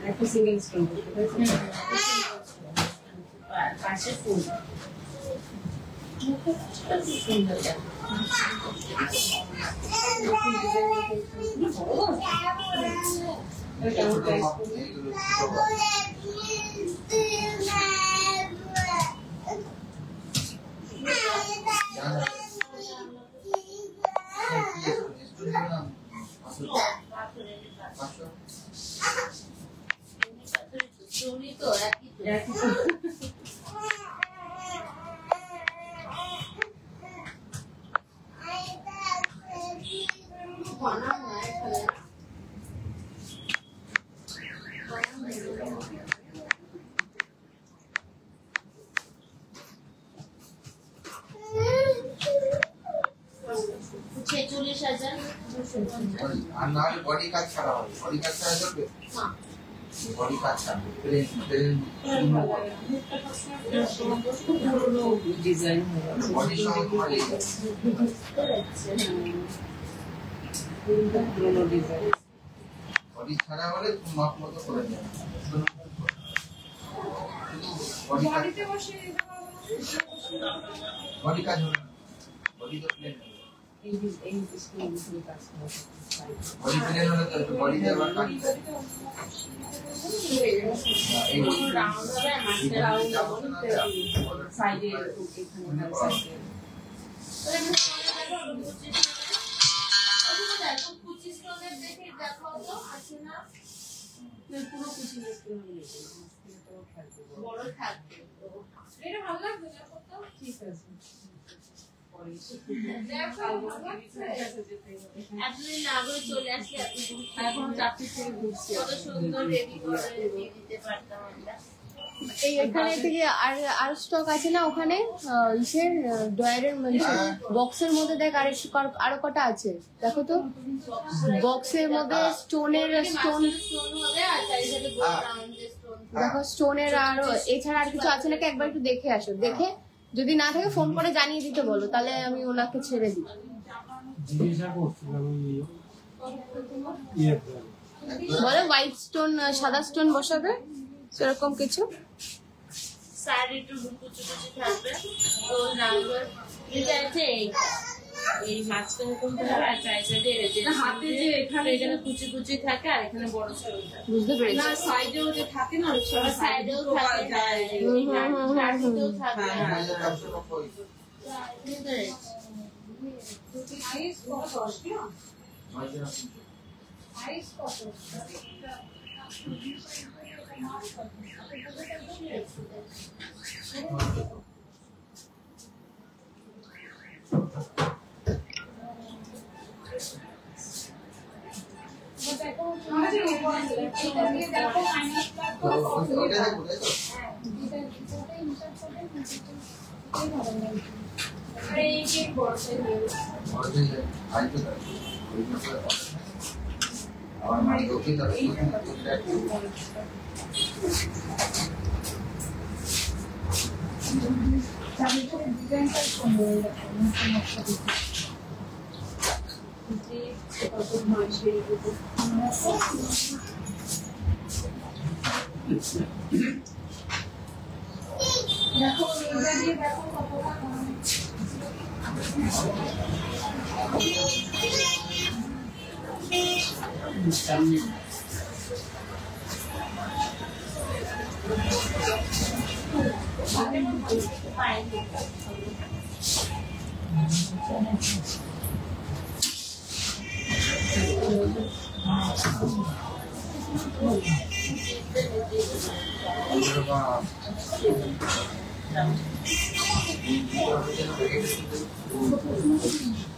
একটা single stone পাশে ফুল সুন্দর আর না হলে বডি কাজ ছাড়া হবে বডি কাজ ছাড়া চলবে বডি কাজ ছাড়া ডিজাইন বডি সহ তোমার এই বডি ছাড়া হলে তুমি মাপ মতো করে দেবে বডিতে বসে বডি কাজ হবে বডি তো প্লেন এই স্কুল কাজ বডি প্লেন হলে তো বডি দেওয়ার কাজ এই রাউন্ড হবে মাস্টার রাউন্ড সাইডে এখানে সাইডে পুরো কুচি বড় থাকবে এটা ভালো লাগবে না কত ঠিক আছে চলে আসি এখন চাকরি থেকে ঘুরছি কত সুন্দর রেডি করে দিয়ে দিতে পারতাম আমরা এই এখানে থেকে আর স্টক আছে না ওখানে ইসের ডয়ারের বক্সের মধ্যে দেখ আরো কটা আছে দেখো তো বক্সের মধ্যে স্টোনের স্টোন দেখো স্টোনের আরো এছাড়া আর কিছু আছে নাকি একবার একটু দেখে আসো দেখে যদি না থাকে ফোন করে জানিয়ে দিতে বলো তাহলে আমি ওনাকে ছেড়ে দিই বলো হোয়াইট স্টোন সাদা স্টোন বসাবে সেরকম কিছু সাইড একটু কুচি কুচি থাকবে তো নাম্বার চাইছে এই মাঝখানে কোনটা হবে আর সাইডে যে হাতে যে এখানে কুচি কুচি থাকে আর এখানে বড় ছোট থাকে বুঝতে পেরেছি না সাইডেও যে থাকে না সব সাইডেও থাকে সাইডেও থাকে আইস কত আসলো আইস কত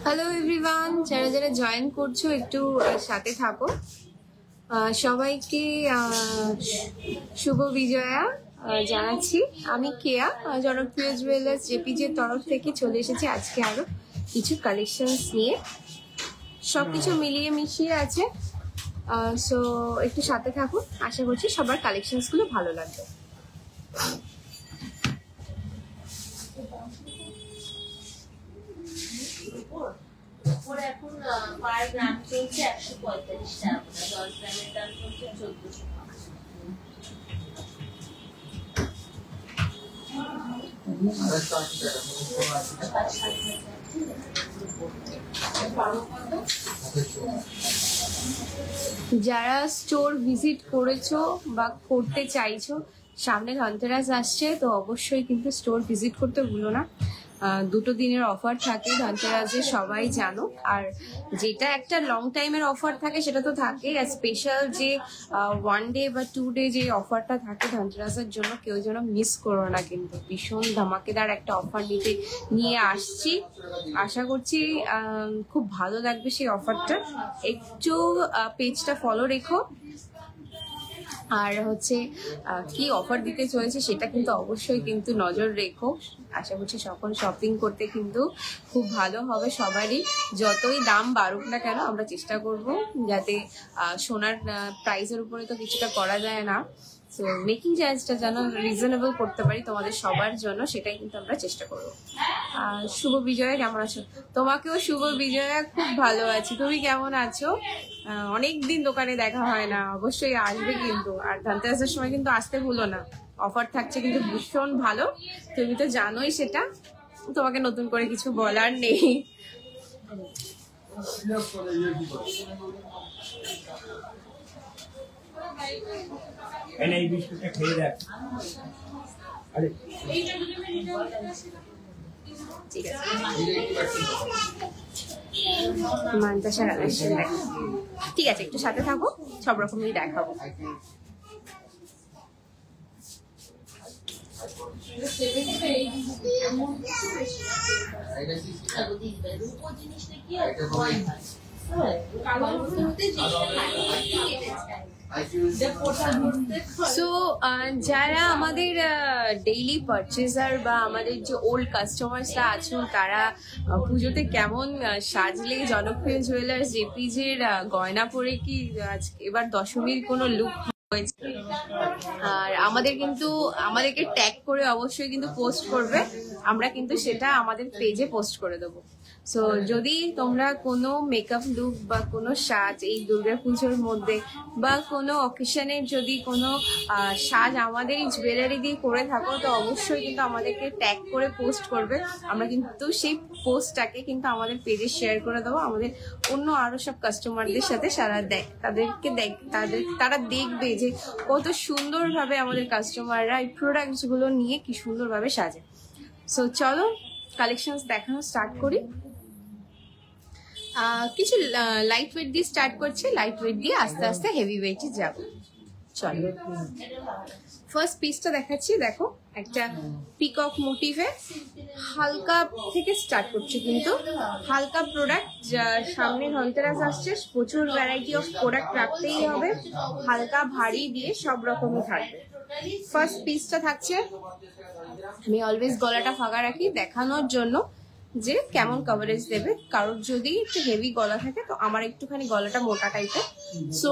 হ্যালো এভরিওয়ান, যারা যারা জয়েন করছো একটু সাথে থাকো। সবাইকে শুভ বিজয়া জানাচ্ছি। আমি কেয়া, জনপ্রিয় জুয়েলার্স জেপিজের তরফ থেকে চলে এসেছি আজকে আরো কিছু কালেকশনস নিয়ে। সবকিছু মিলিয়ে মিশিয়ে আছে, সো একটু সাথে থাকুন। আশা করছি সবার কালেকশনস গুলো ভালো লাগবে। কাপড় এখন পার গ্রাম চলছে 145 টাকা, 10 গ্রামের দাম চলছে 1400 টাকা। যারা স্টোর ভিজিট করেছো বা করতে চাইছো, সামনে ধনতেরাস আসছে, তো অবশ্যই কিন্তু স্টোর ভিজিট করতে ভুলো না। 2 দিনের অফার থাকে ধনতেরাসে, সবাই জানো। আর যেটা একটা লং টাইমের অফার থাকে সেটা তো থাকে, আর স্পেশাল যে 1 ডে বা 2 ডে যে অফারটা থাকে ধনতেরাসের জন্য কেউ যেন মিস করো না। কিন্তু ভীষণ ধামাকেদার একটা অফার নিয়ে আসছি, আশা করছি খুব ভালো লাগবে সেই অফারটা। একটু পেজটা ফলো রেখো। আর হচ্ছে কি অফার দিতে চলেছে সেটা কিন্তু অবশ্যই কিন্তু নজর রেখো। আশা করছি সকল শপিং করতে কিন্তু খুব ভালো হবে সবারই। যতই দাম বাড়ুক না কেন আমরা চেষ্টা করব যাতে সোনার প্রাইসের উপরে তো কিছুটা করা যায় না, তো মেকিং চার্জটা যেন রিজনেবল করতে পারি তোমাদের সবার জন্য, সেটাই কিন্তু আমরা চেষ্টা করবো। শুভ বিজয়া কেমন আছো? তোমাকেও শুভ বিজয়া, খুব ভালো আছি। তুমি কেমন আছো? অনেকদিন দোকানে দেখা হয় না, অবশ্যই আসবে কিন্তু। আর ধনতেরাসের সময় কিন্তু আসতে ভুলো না, অফার থাকছে কিন্তু ভীষণ ভালো, তুমি তো জানোই সেটা, তোমাকে নতুন করে কিছু বলার নেই। এই বিস্কুটটা খেয়ে দেখ। আরে ঠিক আছে, মানতাসা কালেকশন দেখ। ঠিক আছে, একটু সাথে থাকো, সব রকমই দেখাবো। সো যারা আমাদের ডেইলি পারচেজার বা আমাদের যে ওল্ড কাস্টমার্সরা আছেন, তারা পুজোতে কেমন সাজলে জনপ্রিয় জুয়েলার্স জেপিজের গয়না পরে কি এবার দশমীর কোনো লুক হয়েছে? আর আমাদেরকে ট্যাগ করে অবশ্যই কিন্তু পোস্ট করবে, আমরা কিন্তু সেটা আমাদের পেজে পোস্ট করে দেবো। সো যদি তোমরা কোনো মেকআপ লুক বা কোনো সাজ এই দুর্গাপুজোর মধ্যে বা কোনো অকেশনের যদি কোনো সাজ আমাদের এই জুয়েলারি দিয়ে করে থাকো, তো অবশ্যই কিন্তু আমাদেরকে ট্যাগ করে পোস্ট করবে। আমরা কিন্তু সেই পোস্টটাকে কিন্তু আমাদের পেজে শেয়ার করে দেবো আমাদের অন্য আরো সব কাস্টমারদের সাথে। তারা দেখবে যে কত সুন্দরভাবে আমাদের কাস্টমাররা এই প্রোডাক্টসগুলো নিয়ে কি সুন্দরভাবে সাজে। সো চলো কালেকশনস দেখানো স্টার্ট করি। কিছু লাইট ওয়েট দিয়ে স্টার্ট করছি, লাইট ওয়েট দিয়ে আস্তে আস্তে হেভি ওয়েটে যাব। চলো ফার্স্ট পিসটা দেখাচ্ছি, দেখো একটা পিকক মোটিভে হালকা থেকে স্টার্ট করছি, কিন্তু হালকা প্রোডাক্ট। সামনে ধনতেরাস আসছে, প্রচুর ভ্যারাইটি অফ প্রোডাক্ট রাখতেই হবে, হালকা ভারী দিয়ে সব রকমই থাকবে। ফার্স্ট পিসটা থাকছে, আমি অলওয়েজ গলাটা ফাঁকা রাখি দেখানোর জন্য যে কেমন কভারেজ দেবে। কারোর যদি একটু হেভি গলা থাকে তো আমার একটুখানি গলাটা মোটা টাইপের, সো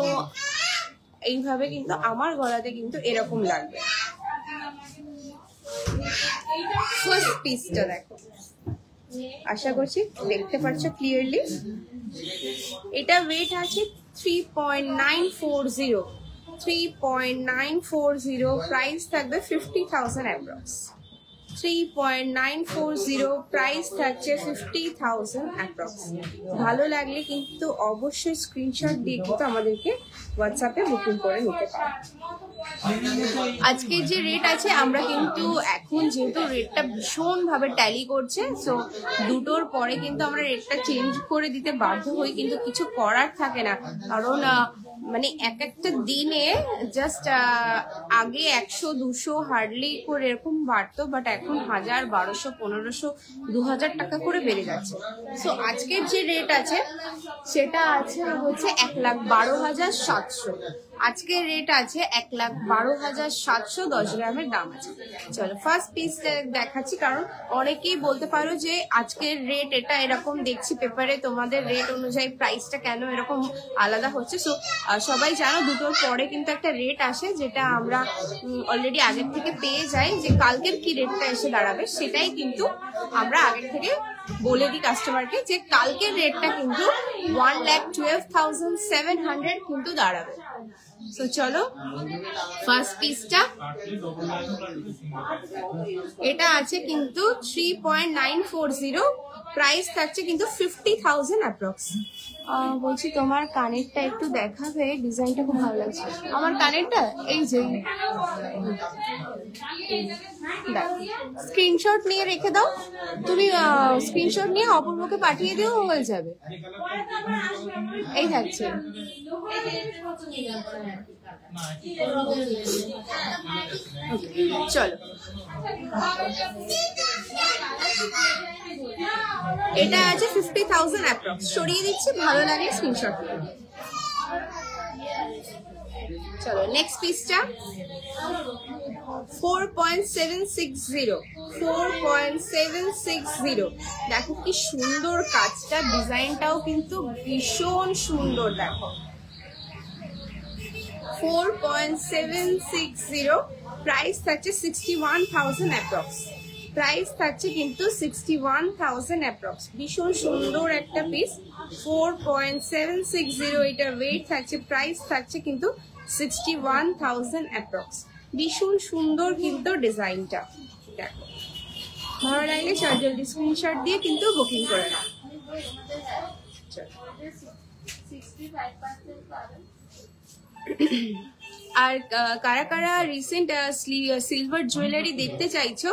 এইভাবে কিন্তু আমার গলাতে কিন্তু এরকম লাগবে। ফার্স্ট পিসটা দেখো, আশা করছি দেখতে পাচ্ছো ক্লিয়ারলি। এটা ওয়েট আছে 3.940, প্রাইস থাকবে 50,000 অ্যাপ্রক্স। 3.940 প্রাইস থাকছে 50,000 অ্যাপ্রক্স। ভালো লাগলে কিন্তু অবশ্যই স্ক্রিনশট দিয়ে কিন্তু আমাদেরকে হোয়াটসঅ্যাপে বুকিং করে নিতে পারো। আজকের যে রেট আছে, আমরা কিন্তু এখন যেহেতু রেটটা ভীষণভাবে ট্যালি করছে, সো দুটোর পরে কিন্তু আমরা রেটটা চেঞ্জ করে দিতে বাধ্য হই, কিন্তু কিছু করার থাকে না। কারণ মানে এক একটা দিনে জাস্ট আগে 100-200 হার্ডলি করে এরকম বাড়তো, বাট এখন 1000, 1200, 1500, 2000 টাকা করে বেড়ে যাচ্ছে। সো আজকের যে রেট আছে সেটা আছে হচ্ছে 1,12,700। আজকের রেট আছে 1,12,700, 10 গ্রামের দাম আছে। চলো ফার্স্ট পিস দেখাচ্ছি, কারণ অনেকেই বলতে পারো যে আজকের রেট এটা এরকম দেখছি পেপারে, তোমাদের রেট অনুযায়ী প্রাইসটা কেন এরকম আলাদা হচ্ছে। সো সবাই জানো দুটোর পরে কিন্তু একটা রেট আসে, যেটা আমরা অলরেডি আগের থেকে পেয়ে যাই, যে কালকের কি রেটটা এসে দাঁড়াবে সেটাই কিন্তু আমরা আগের থেকে বলে দিই কাস্টমারকে যে কালকের রেটটা কিন্তু 1,12,700 কিন্তু দাঁড়াবে। তো চলো ফার্স্ট পিসটা, এটা আছে কিন্তু 3.940, প্রাইস থাকছে কিন্তু 50,000 অ্যাপ্রক্স। বলছি তোমার কানেরটা একটু দেখাবে, ডিজাইনটা খুব ভালো লাগছে আমার কানেরটা। এই যে স্ক্রিনশট নিয়ে রেখে দাও, তুমি স্ক্রিনশট নিয়ে অপূর্বকে পাঠিয়ে দিও, হয়ে যাবে। এই থাকছে। চলো এটা আছে 50,000 অ্যাপ্রক্স, সরিয়ে দিচ্ছি, ভালো লাগে স্ক্রিনশট। চলো নেক্সট পিসটা 4.760, দেখো কি সুন্দর কাজটা, ডিজাইনটাও কিন্তু ভীষণ সুন্দর। দেখো 4.760, প্রাইস থাকছে 61,000 অ্যাপ্রক্স, প্রাইস থাকছে কিন্তু 61,000 অ্যাপ্রক্স। ভীষণ সুন্দর একটা পিস, 4.760, এটা ওয়েট থাকছে, প্রাইস থাকছে কিন্তু 61,000 অ্যাপ্রক্স। ভীষণ সুন্দর কিন্তু ডিজাইনটা। দেখো ভালো লাগলে জলদি স্ক্রিনশট দিয়ে কিন্তু বুকিং করে নাও। আর কারা কারা রিসেন্ট সিলভার জুয়েলারি দেখতে চাইছো,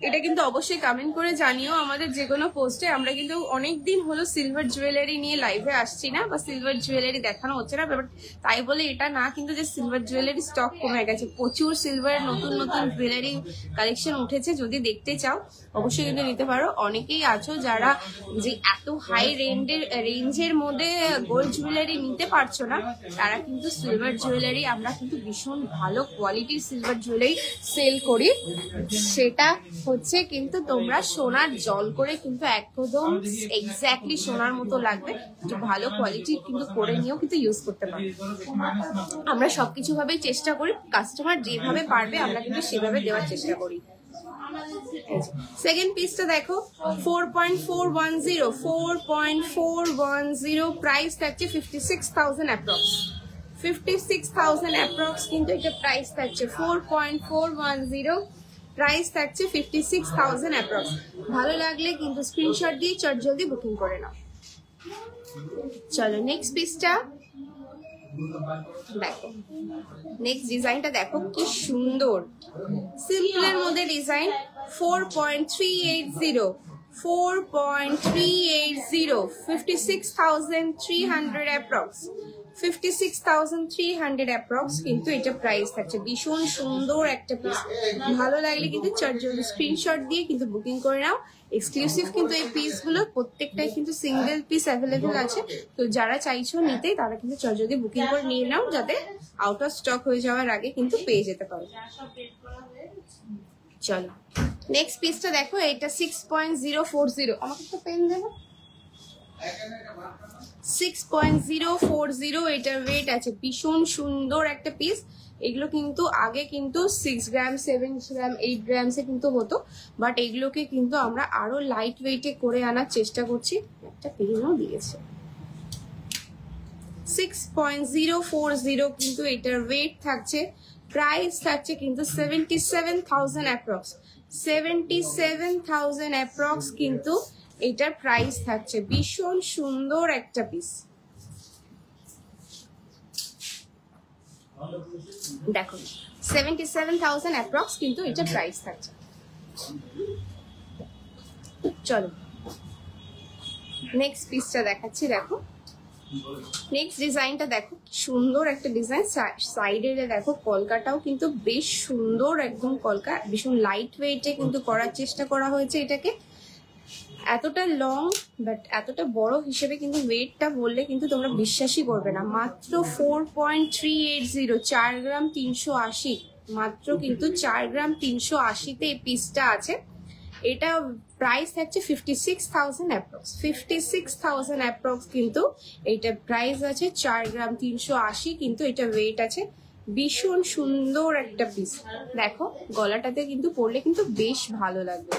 এটা কিন্তু অবশ্যই কমেন্ট করে জানিও আমাদের যে কোনো পোস্টে। আমরা কিন্তু অনেক দিন হলো সিলভার জুয়েলারি নিয়ে লাইভে আসছি না, বা সিলভার জুয়েলারি দেখানো হচ্ছে না, বাট তাই বলে এটা না কিন্তু যে সিলভার জুয়েলারি স্টক কমে গেছে। প্রচুর সিলভার নতুন নতুন জুয়েলারি কালেকশন উঠেছে, যদি দেখতে চাও অবশ্যই কিন্তু নিতে পারো। অনেকেই আছো যারা যে এত হাই রেঞ্জের মধ্যে গোল্ড জুয়েলারি নিতে পারছো না, তারা কিন্তু সিলভার জুয়েলারি, আমরা কিন্তু ভীষণ ভালো কোয়ালিটির সিলভার জুয়েলারি সেল করি। সেটা হচ্ছে কিন্তু তোমরা সোনার জল করে কিন্তু একদম এক্স্যাক্টলি সোনার মতো লাগবে, একটু ভালো কোয়ালিটির কিন্তু করে নিয়েও কিন্তু ইউজ করতে পারবে। আমরা সবকিছু ভাবেই চেষ্টা করি, কাস্টমার যেভাবে পারবে আমরা কিন্তু সেভাবে দেওয়ার চেষ্টা করি। সেকেন্ড পিসটা দেখো 4.410, প্রাইস থাকছে 56,000 অ্যাপ্রক্স, 56,000 অ্যাপ্রক্স কিন্তু এটা প্রাইস থাকছে। 4.410, প্রাইস থাকছে 56,000 অ্যাপ্রক্স। ভালো লাগলে কিন্তু স্ক্রিনশট দিয়ে জলদি বুকিং করে নাও। চলো নেক্সট পিসটা দেখো, নেক্সট ডিজাইনটা দেখো কি সুন্দর, সিম্পলের মধ্যে ডিজাইন। 4.380, 56,300 অ্যাপ্রক্স, 56,300 অ্যাপ্রক্স কিন্তু এটা প্রাইস থাকছে। ভীষণ সুন্দর একটা পিস, ভালো লাগলে কিন্তু জলদি স্ক্রিনশট দিয়ে কিন্তু বুকিং করে নাও। এক্সক্লুসিভ কিন্তু এই পিসগুলো প্রত্যেকটাই কিন্তু সিঙ্গেল পিস অ্যাভেলেবেল আছে, তো যারা চাইছো নিতে তারা কিন্তু জলদি বুকিং করে নিয়ে নাও, যাতে আউট অফ স্টক হয়ে যাওয়ার আগে কিন্তু পেয়ে যেতে পারো। চলো নেক্সট পিসটা দেখো, এটা 6.040, আমাকে একটা পেন দেবো। 6.040, এটার ওয়েট আছে, ভীষণ সুন্দর একটা পিস। এগুলো কিন্তু আগে কিন্তু 6 গ্রাম 7 গ্রাম 8 গ্রামসে কিন্তু হতো, বাট এগুলোকে কিন্তু আমরা আরো লাইট ওয়েটে করে আনার চেষ্টা করছি। একটা পেনও দিয়েছে। 6.040 কিন্তু এটার ওয়েট থাকছে, প্রাইস থাকছে কিন্তু 77,000 অ্যাপ্রক্স, 77,000 অ্যাপ্রক্স কিন্তু এটার প্রাইস থাকছে। ভীষণ সুন্দর একটা পিস। দেখো 77,000 অ্যাপ্রক্স কিন্তু এটা প্রাইস থাকছে। চলো নেক্সট পিসটা দেখাচ্ছি। দেখো নেক্সট ডিজাইনটা দেখো, সুন্দর একটা ডিজাইন। সাইডে দেখো কলকাটাও কিন্তু বেশ সুন্দর, একদম কলকা, ভীষণ লাইট ওয়েটে কিন্তু করার চেষ্টা করা হয়েছে এটাকে। এতটা লং বাট এতটা বড় হিসেবে কিন্তু ওয়েটটা বললে কিন্তু তোমরা বিশ্বাসই করবে না। মাত্র 4.380, 4 গ্রাম 380, মাত্র কিন্তু 4 গ্রাম 380তে এই পিসটা আছে। এটা প্রাইস থাকছে 56,000 অ্যাপ্রক্স, 56,000 অ্যাপ্রক্স কিন্তু এইটা প্রাইস আছে। 4 গ্রাম 380 কিন্তু এটা ওয়েট আছে। ভীষণ সুন্দর একটা পিস। দেখো গলাটাতে কিন্তু পরলে কিন্তু বেশ ভালো লাগবে।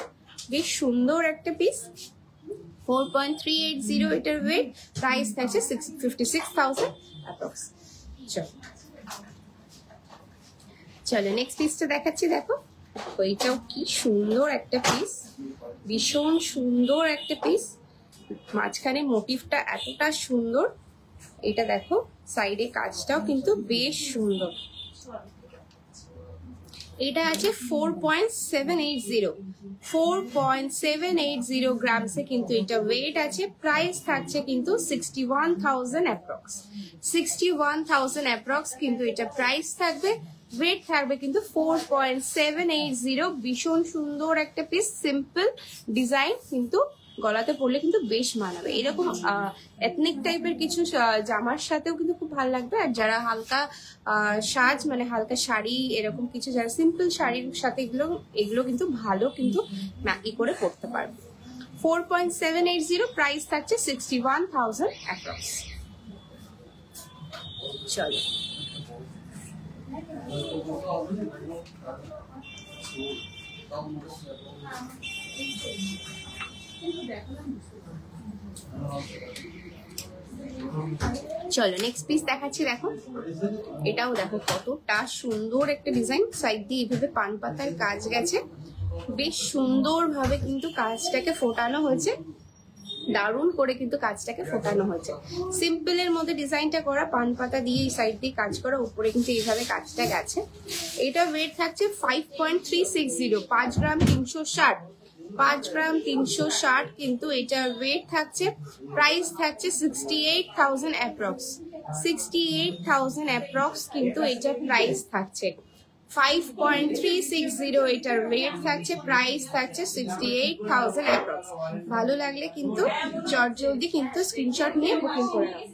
বেশ সুন্দর একটা পিস। 4.380 এটার ওয়েট, প্রাইস থাকছে 56,000 অ্যাপ্রক্স। চলো নেক্সট পিসটা দেখাচ্ছি। দেখো ওইটাও কি সুন্দর একটা পিস, ভীষণ সুন্দর একটা পিস। মাঝখানে মোটিভটা এতটা সুন্দর। এটা দেখো সাইডে কাজটাও কিন্তু বেশ সুন্দর। এটা আছে 4.780 গ্রামসে কিন্তু এটা ওয়েট আছে। প্রাইস থাকছে কিন্তু 61,000 অ্যাপ্রক্স। 61,000 অ্যাপ্রক্স কিন্তু এটা প্রাইস থাকবে। ওয়েট থাকবে কিন্তু 4.780। ভীষণ সুন্দর একটা পিস, সিম্পল ডিজাইন, কিন্তু গলাতে পরলে কিন্তু বেশ মানাবে। এরকম এথনিক টাইপের কিছু জামার সাথেও কিন্তু খুব ভালো লাগবে। আর যারা হালকা সাজ মানে হালকা শাড়ি এরকম কিছু, যারা সিম্পল শাড়ির সাথে এগুলো কিন্তু ভালো কিন্তু ম্যাকি করে পরতে পারবে। 4.780, প্রাইস থাকছে 61,000 অ্যাপ্রক্স। চলো চলো নেক্সট পিস দেখাচ্ছি। দেখো এটাও দেখো কতটা সুন্দর একটা ডিজাইন। সাইড দিয়ে এইভাবে পান পাতার কাজ গেছে, বেশ সুন্দর ভাবে কিন্তু কাজটাকে ফোটানো হয়েছে। দারুণ করে কিন্তু কাজটাকে ফোটানো হয়েছে। সিম্পলের মধ্যে ডিজাইনটা করা, পান পাতা দিয়ে এই সাইড দিয়ে কাজ করা, উপরে কিন্তু এইভাবে কাজটা গেছে। এটা ওয়েট থাকছে 5.360, 5 গ্রাম 360, 5 গ্রাম 360 কিন্তু এটা ওয়েট থাকছে। প্রাইস থাকছে 68,000 অ্যাপ্রক্স। 68,000 অ্যাপ্রক্স কিন্তু এটা প্রাইস থাকছে। 5.360 এটার ওয়েট থাকছে। প্রাইস থাকছে 68,000 অ্যাপ্রক্স। ভালো লাগলে কিন্তু জলদি কিন্তু স্ক্রিনশট নিয়ে বুকিং করে নাও।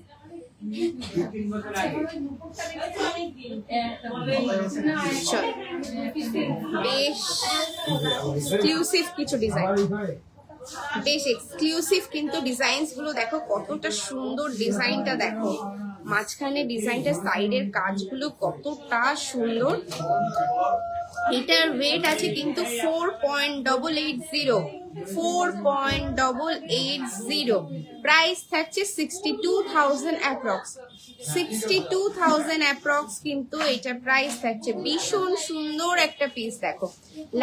বেশ এক্সক্লুসিভ কিছু ডিজাইন, বেশ এক্সক্লুসিভ কিন্তু ডিজাইনস গুলো দেখো কতটা সুন্দর। ডিজাইনটা দেখো, মাঝখানে ডিজাইনটা, সাইডের কাজগুলো কতটা সুন্দর। এটার ওয়েট আছে কিন্তু 4.880, 4.880। প্রাইস থাকছে 62,000 অ্যাপ্রক্স। 62,000 অ্যাপ্রক্স কিন্তু এটা প্রাইস থাকছে। ভীষণ সুন্দর একটা পিস দেখো,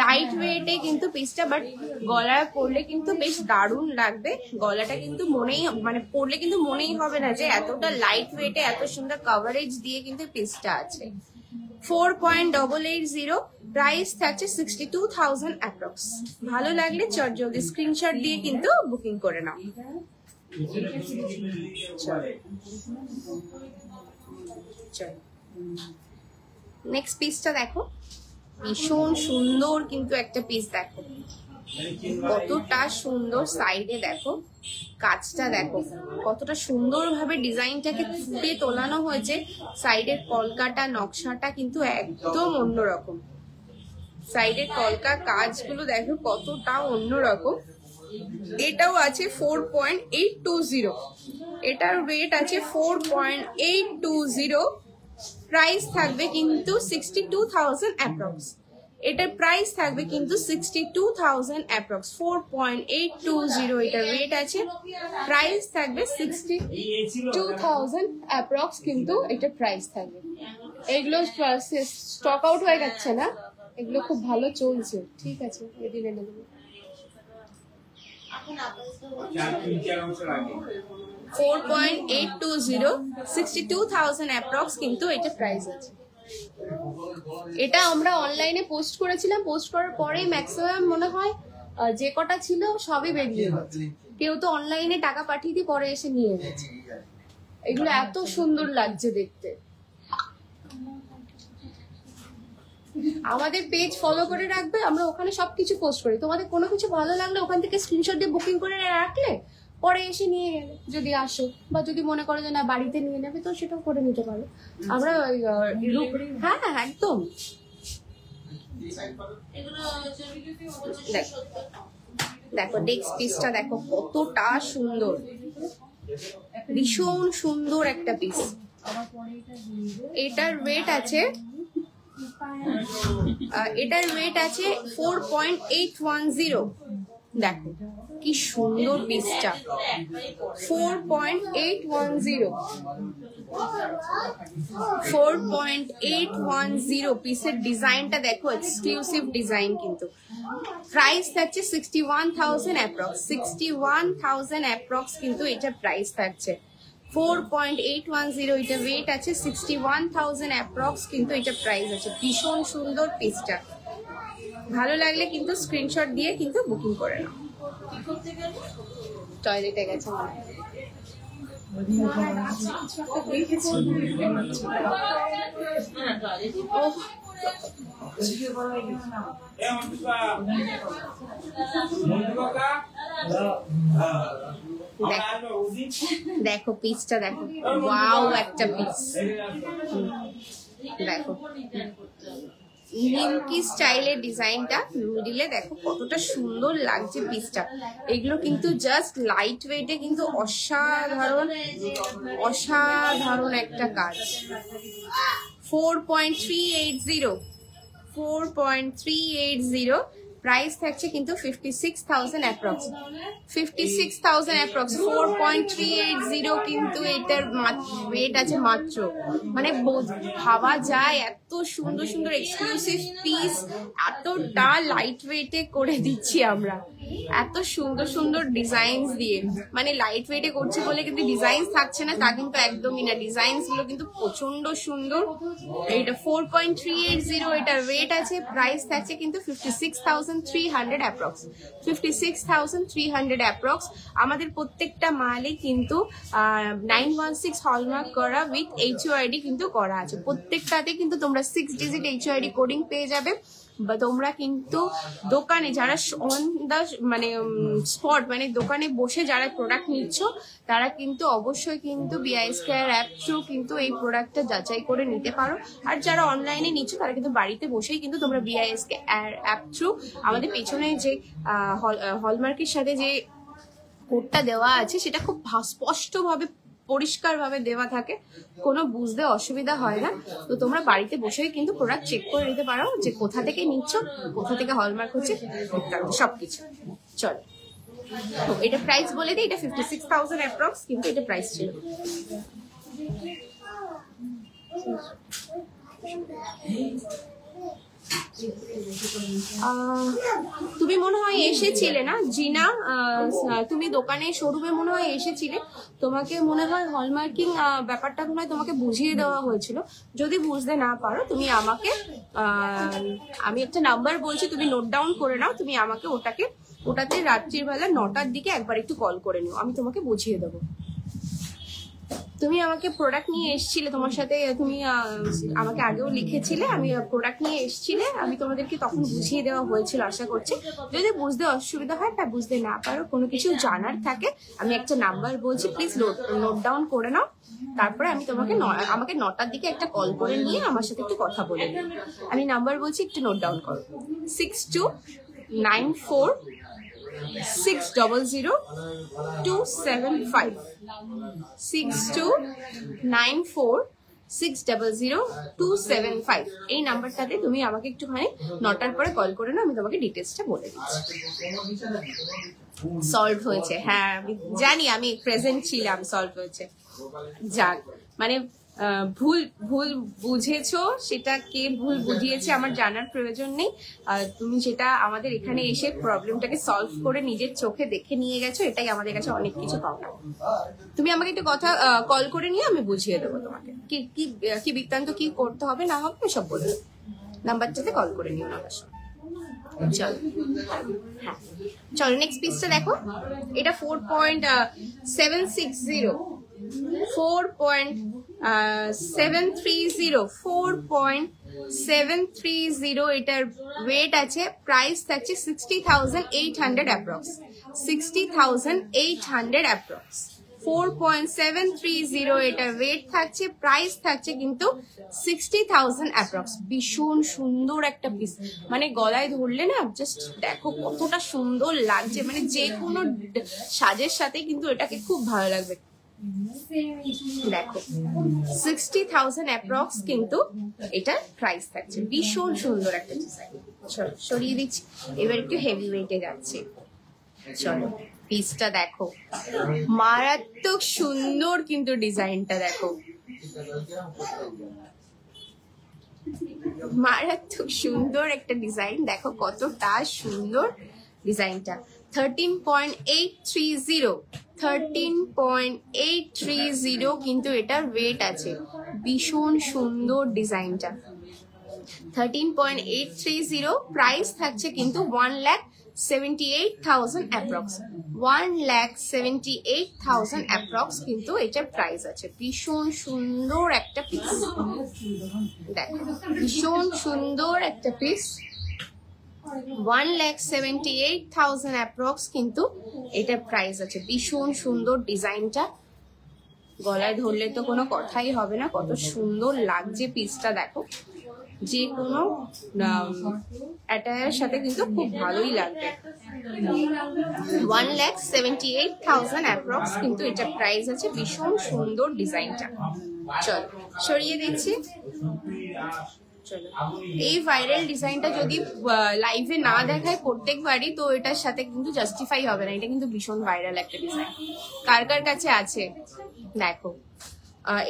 লাইট ওয়েটে কিন্তু পিসটা, বাট গলায় পরলে কিন্তু বেশ দারুণ লাগবে। গলাটা কিন্তু মনেই মানে পরলে কিন্তু মনেই হবে না যে এতটা লাইট ওয়েটে এত সুন্দর কভারেজ দিয়ে কিন্তু পিসটা আছে। 4.880, প্রাইস থাকছে 62,000 অ্যাপ্রক্স। ভালো লাগলে জলদি স্ক্রিনশট দিয়ে কিন্তু বুকিং করে নাও। নেক্সট পিসটা দেখো, ভীষণ সুন্দর কিন্তু একটা পিস দেখো, কতটা সুন্দর। সাইডে দেখো কাজটা দেখো কতটা সুন্দর ভাবে ডিজাইনটাকে ফুটিয়ে তোলানো হয়েছে। সাইডের কলকাটা নকশাটা কিন্তু একদম অন্যরকম। সাইডের কলকা কাজগুলো দেখো কতটা অন্যরকম। এটাও আছে 4.820, এটার ওয়েট আছে 4.820। প্রাইস থাকবে কিন্তু 62,000 অ্যাপ্রক্স। এটার প্রাইস থাকবে কিন্তু 62,000 অ্যাপ্রক্স। 4.820 এটার ওয়েট আছে। প্রাইস থাকবে 62,000 অ্যাপ্রক্স কিন্তু এটা প্রাইস থাকবে। এগুলো স্টক আউট হয়ে যাচ্ছে না, এগুলো খুব ভালো চলছে। ঠিক আছে, এদিন এনে দেবো। 4.820, 62,000 অ্যাপ্রক্স কিন্তু এটা প্রাইস আছে। এটা আমরা অনলাইনে পোস্ট করেছিলাম, পোস্ট করার পরে ম্যাক্সিমাম মনে হয় যে কটা ছিল সবই বেরিয়ে গেছে। কেউ তো অনলাইনে টাকা পাঠিয়ে দিয়ে পরে এসে নিয়ে গেছে। এগুলো এত সুন্দর লাগছে দেখতে। আমাদের পেজ ফলো করে রাখবে, আমরা ওখানে সবকিছু পোস্ট করি। তোমাদের কোনো কিছু ভালো লাগলে ওখান থেকে স্ক্রিনশট দিয়ে বুকিং করে রাখলে পরে এসে নিয়ে গেলে, যদি আসো বা যদি মনে করো যে না বাড়িতে নিয়ে নেবে তো সেটাও করে নিতে পারো। আমরা হ্যাঁ একদম। দেখো নেক্সট পিসটা দেখো কতটা সুন্দর, ভীষণ সুন্দর একটা পিস। এটার ওয়েট আছে 4.810, দেখো কি সুন্দর পিসটা, 4.810 4.810 পিসের ডিজাইনটা দেখো, এক্সক্লুসিভ ডিজাইন কিন্তু। প্রাইস থাকছে 61,000 অ্যাপ্রক্স, 61,000 অ্যাপ্রক্স কিন্তু এটা প্রাইস থাকছে। 4.810 এটা ওয়েট আছে, 61,000 অ্যাপ্রক্স কিন্তু এটা প্রাইস আছে। ভীষণ সুন্দর পিসটা, ভালো লাগলে কিন্তু স্ক্রিনশট দিয়ে কিন্তু বুকিং করে নাও। টয়লেটে গেছে মনে হয়। দেখো পিসটা দেখো, ওয়াও একটা পিস দেখো, নিমকি স্টাইলের ডিজাইনটা মিডিলে দেখো কতটা সুন্দর লাগছে পিসটা। এগুলো কিন্তু জাস্ট লাইট ওয়েটে কিন্তু অসাধারণ একটা কাজ। 4.380 প্রাইস থাকছে কিন্তু 56,000 অ্যাপ্রক্স, 56,000 অ্যাপ্রক্স। 4.380 কিন্তু এটার ওয়েট আছে মাত্র, মানে ভাবা যায় এত সুন্দর সুন্দর এক্সক্লুসিভ পিস এতটা লাইট ওয়েটে করে দিচ্ছি আমরা, এত সুন্দর সুন্দর ডিজাইনস দিয়ে। মানে লাইট ওয়েটে করছি বলে কিন্তু ডিজাইনস থাকছে না তা কিন্তু একদমই না, ডিজাইনস গুলো কিন্তু প্রচন্ড সুন্দর। এটা 4.380 এটার ওয়েট আছে, প্রাইস থাকছে কিন্তু 56,300 অ্যাপ্রক্স, 56,300 অ্যাপ্রক্স। আমাদের প্রত্যেকটা মালে কিন্তু 916 হলমার্ক করা উইথ HOID কিন্তু করা আছে। প্রত্যেকটাতে কিন্তু তোমরা 6 ডিজিট HOID কোডিং পেয়ে যাবে। বা তোমরা কিন্তু দোকানে যারা অন দা মানে স্পট মানে দোকানে বসে যারা প্রোডাক্ট নিচ্ছ তারা কিন্তু অবশ্যই কিন্তু BISKR অ্যাপ থ্রু কিন্তু এই প্রোডাক্টটা যাচাই করে নিতে পারো। আর যারা অনলাইনে নিচ্ছ তারা কিন্তু বাড়িতে বসেই কিন্তু তোমরা BISKR অ্যাপ থ্রু আমাদের পেছনে যে হলমার্কের সাথে যে কোডটা দেওয়া আছে সেটা খুব স্পষ্টভাবে পরিষ্কারভাবে দেওয়া থাকে, কোনো বুঝতে অসুবিধা হয় না। তো তোমরা বাড়িতে বসেই কিন্তু প্রোডাক্ট চেক করে নিতে পারো যে কোথা থেকে নিচ্ছ, কোথা থেকে হলমার্ক হচ্ছে, সবকিছু। চলো তো এটা প্রাইস বলে দিই, এটা 56,000 অ্যাপ্রক্স কিন্তু এটা প্রাইস ছিল। তুমি মনে হয় এসেছিলে না জিনা, তুমি দোকানে শোরুমে মনে হয় এসেছিলে, তোমাকে মনে হয় হলমার্কিং ব্যাপারটা মনে হয় তোমাকে বুঝিয়ে দেওয়া হয়েছিল। যদি বুঝতে না পারো তুমি আমাকে, আমি একটা নাম্বার বলছি, তুমি নোট ডাউন করে নাও, তুমি আমাকে ওটাতে রাত্রির বেলা 9টার দিকে একবার একটু কল করে নিও, আমি তোমাকে বুঝিয়ে দেবো। তুমি আমাকে প্রোডাক্ট নিয়ে এসেছিলে, তোমার সাথে তুমি আমাকে আগেও লিখেছিলে, আমি প্রোডাক্ট নিয়ে এসেছিলে, আমি তোমাদেরকে তখন বুঝিয়ে দেওয়া হয়েছিল আশা করছি। যদি বুঝতে অসুবিধা হয় বা বুঝতে না পারো, কোনো কিছু জানার থাকে, আমি একটা নাম্বার বলছি, প্লিজ নোট ডাউন করে নাও। তারপরে আমি তোমাকে আমাকে 9টার দিকে একটা কল করে নিয়ে আমার সাথে একটু কথা বলে নিও। আমি নাম্বার বলছি, একটু নোট ডাউন করো, 6294600275, 6294600275। এই নাম্বারটাতে তুমি আমাকে একটুখানি 9টার পরে কল করে নাও, আমি তোমাকে ডিটেলসটা বলে দিচ্ছি। সলভ হয়েছে, হ্যাঁ আমি জানি, আমি প্রেজেন্ট ছিলাম, সলভ হয়েছে। যাক, মানে ভুল বুঝেছো, সেটা কে ভুল বুঝিয়েছে আমার জানার প্রয়োজন নেই। তুমি যেটা আমাদের এখানে এসে প্রবলেমটাকে সলভ করে নিজের চোখে দেখে নিয়ে গেছো, এটাই আমাদের কাছে অনেক কিছু পাওনা। তুমি আমাকে একটু কথা কল করে নিয়ে আমি বুঝিয়ে দেবো তোমাকে কি কি কি বৃত্তান্ত কি করতে হবে না হবে সব বলে দেবো। নাম্বারটাতে কল করে নিও না। চলো, হ্যাঁ চলো নেক্সট পিসটা দেখো। এটা 4.730 4.730 এটার ওয়েট আছে, প্রাইস থাকছে 60,800 অ্যাপ্রক্স, 60,800 অ্যাপ্রক্স। 4.730 এটার ওয়েট থাকছে, প্রাইস থাকছে কিন্তু 60,000 অ্যাপ্রক্স। ভীষণ সুন্দর একটা পিস, মানে গলায় ধরলে না জাস্ট দেখো কতটা সুন্দর লাগছে, মানে যে কোনো সাজের সাথে কিন্তু এটাকে খুব ভালো লাগবে। দেখো 60,000 অ্যাপ্রক্স কিন্তু এটার প্রাইস থাকছে। ভীষণ সুন্দর একটা ডিজাইন। সরিয়ে দিচ্ছি, এবার একটু হেভি ওয়েটে যাচ্ছে। চলো পিসটা দেখো, মারাত্মক সুন্দর কিন্তু ডিজাইনটা দেখো, মারাত্মক সুন্দর একটা ডিজাইন দেখো, কতটা সুন্দর ডিজাইনটা। 13.830 13.830 কিন্তু এটার ওয়েট আছে, ভীষণ সুন্দর ডিজাইনটা। 13.830 প্রাইস থাকছে কিন্তু 1,78,000 অ্যাপ্রক্স, 1,78,000 অ্যাপ্রক্স কিন্তু এটার প্রাইস আছে। ভীষণ সুন্দর একটা পিস দেখো, ভীষণ সুন্দর একটা পিস, 1,78,000 অ্যাপ্রক্স কিন্তু এটার প্রাইস আছে। ভীষণ সুন্দর ডিজাইনটা, গলায় ধরলে তো কোনো কথাই হবে না, কত সুন্দর লাগছে পিসটা দেখো, যে কোনো অ্যাটায়ারের সাথে কিন্তু খুব ভালোই লাগবে। 1,78,000 অ্যাপ্রক্স কিন্তু এটা প্রাইস আছে। ভীষণ সুন্দর ডিজাইনটা। চল সরিয়ে দিচ্ছি। চলো, এই ভাইরাল ডিজাইনটা যদি লাইভে না দেখায় প্রত্যেকবারই, তো এটার সাথে কিন্তু জাস্টিফাই হবে না। এটা কিন্তু ভীষণ ভাইরাল একটা ডিজাইন। কার কার কাছে আছে দেখো।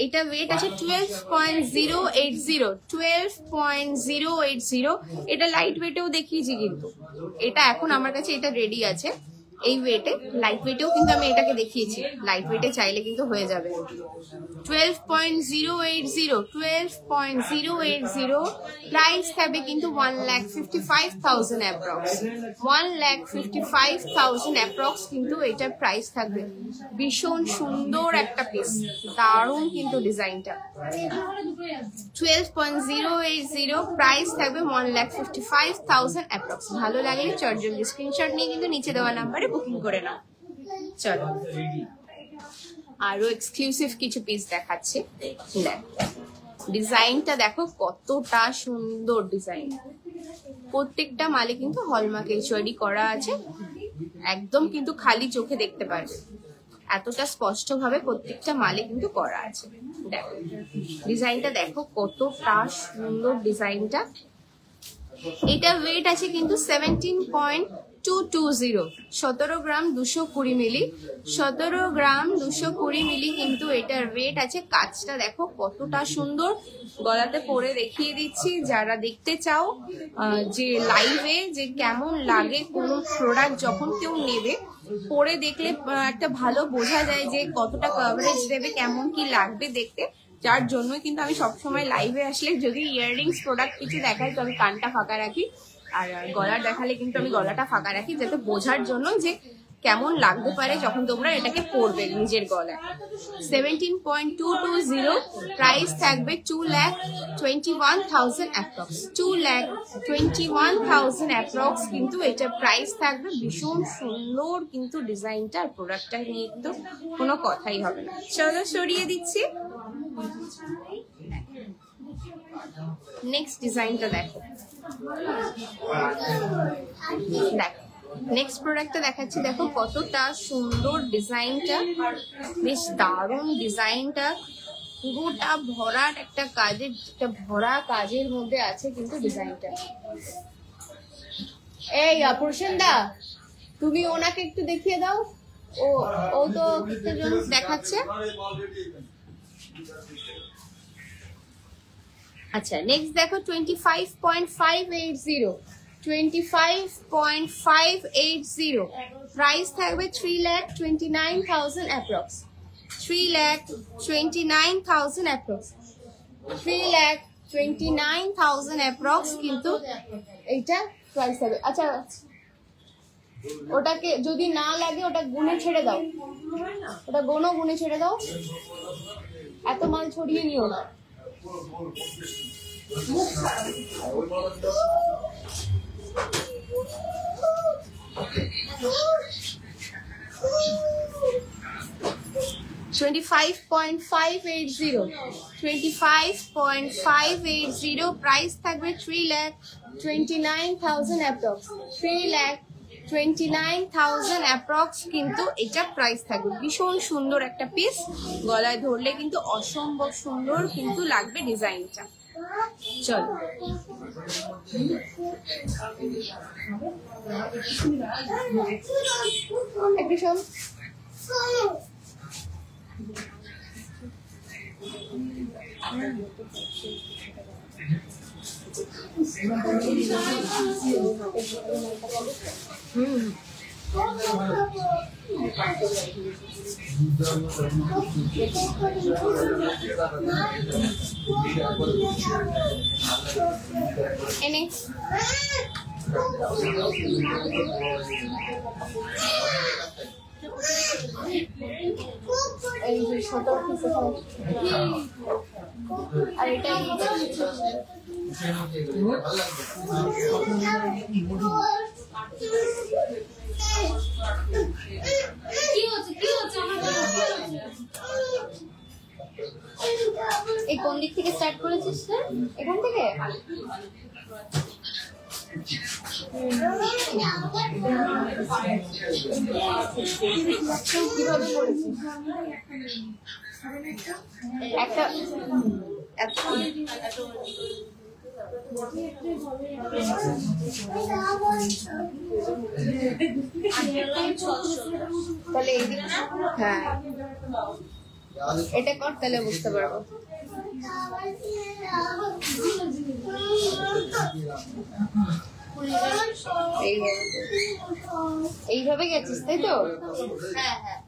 এটা ওয়েট আছে 12.080, 12.080। এটা লাইট ওয়েটেও দেখিয়েছি কিন্তু, এটা এখন আমার কাছে এটা রেডি আছে এই ওয়েটে। লাইট ওয়েটেও কিন্তু আমি এটাকে দেখিয়েছি, লাইট ওয়েটে চাইলে কিন্তু হয়ে যাবে। 12.080, 12.080 প্রাইস থাকবে কিন্তু 1,55,000 অ্যাপ্রক্স, 1,55,000 অ্যাপ্রক্স কিন্তু এটার প্রাইস থাকবে। ভীষণ সুন্দর একটা পিস, দারুণ কিন্তু ডিজাইনটা। 12.080 প্রাইস থাকবে 1,55,000 অ্যাপ্রক্স। ভালো লাগলে চটজলদি স্ক্রিনশট নিয়ে কিন্তু নিচে দেওয়া নাম্বারে বুকিং করে নাও। চলো আরো এক্সক্লুসিভ কিছু পিস দেখাচ্ছি। ডিজাইনটা দেখো, কতটা সুন্দর ডিজাইন। প্রত্যেকটা মালে কিন্তু হলমার্ক HYD করা আছে, একদম কিন্তু খালি চোখে দেখতে পারবে, এতটা স্পষ্ট ভাবে প্রত্যেকটা মালে কিন্তু করা আছে। দেখো ডিজাইনটা দেখো, কতটা সুন্দর ডিজাইনটা। এটা ওয়েট আছে কিন্তু 17.220, 17 গ্রাম 220 মিলি, 17 গ্রাম 220 মিলি কিন্তু এটার ওয়েট আছে। কাজটা দেখো কতটা সুন্দর, গলাতে পরে দেখিয়ে দিচ্ছি। যারা দেখতে চাও যে লাইভে যে কেমন লাগে কোনো প্রোডাক্ট যখন কেউ নেবে, পরে দেখলে একটা ভালো বোঝা যায় যে কতটা কভারেজ দেবে, কেমন কি লাগবে দেখতে। যার জন্য কিন্তু আমি সবসময় লাইভে আসলে যদি ইয়াররিংস প্রোডাক্ট কিছু দেখাই তো আমি কানটা ফাঁকা রাখি, আর গলার দেখালে কিন্তু আমি গলাটা ফাঁকা রাখি, যাতে বোঝার জন্য যে কেমন লাগতে পারে যখন তোমরা এটাকে পরবে নিজের গলায়। 17.220 প্রাইস থাকবে 2,21,000 অ্যাপ্রক্স, 2,21,000 অ্যাপ্রক্স কিন্তু এটা প্রাইস থাকবে। ভীষণ সুন্দর কিন্তু ডিজাইনটা, আর প্রোডাক্টটা নিয়ে কিন্তু কোনো কথাই হবে না। চলো সরিয়ে দিচ্ছি। নেক্সট ডিজাইনটা দেখো, দেখো নেক্সট প্রোডাক্টটা দেখাচ্ছি। দেখো কতটা সুন্দর ডিজাইনটা, বেশ দারুণ ডিজাইনটা, পুরোটা ভরাট একটা কাজের, একটা ভরা কাজের মধ্যে আছে কিন্তু ডিজাইনটা। এই প্রসেনদা, তুমি ওনাকে একটু দেখিয়ে দাও, ও তো দেখাচ্ছে। আচ্ছা নেক্সট দেখো 25.580, 25.580 প্রাইস থাকবে 3,29,000 অ্যাপ্রক্স, 3,29,000 অ্যাপ্রক্স, 3,29,000 অ্যাপ্রক্স কিন্তু এইটা প্রাইস থাকবে। আচ্ছা ওটাকে যদি না লাগে ওটা গুনে ছেড়ে দাও, ওটা গুনে ছেড়ে দাও, এত মাল ছড়িয়ে নিও না। 25.580, 25.580 প্রাইস থাকবে 3,29,000 অ্যাপ্রক্স, 3,29,000 অ্যাপ্রক্স কিন্তু এটা প্রাইস থাকবে। ভীষণ সুন্দর একটা পিস, গলায় ধরলে কিন্তু অসম্ভব সুন্দর কিন্তু লাগবে ডিজাইনটা। চলো একটু শোন। এনে এই যে ছোট আর এটা এই কোন দিক থেকে স্টার্ট করেছিস না? এখান থেকে কিভাবে করেছিস? একটা তাহলে হ্যাঁ এটা কর, তাহলে বুঝতে পারবো। এইভাবে গেছিস তাই তো? হ্যাঁ হ্যাঁ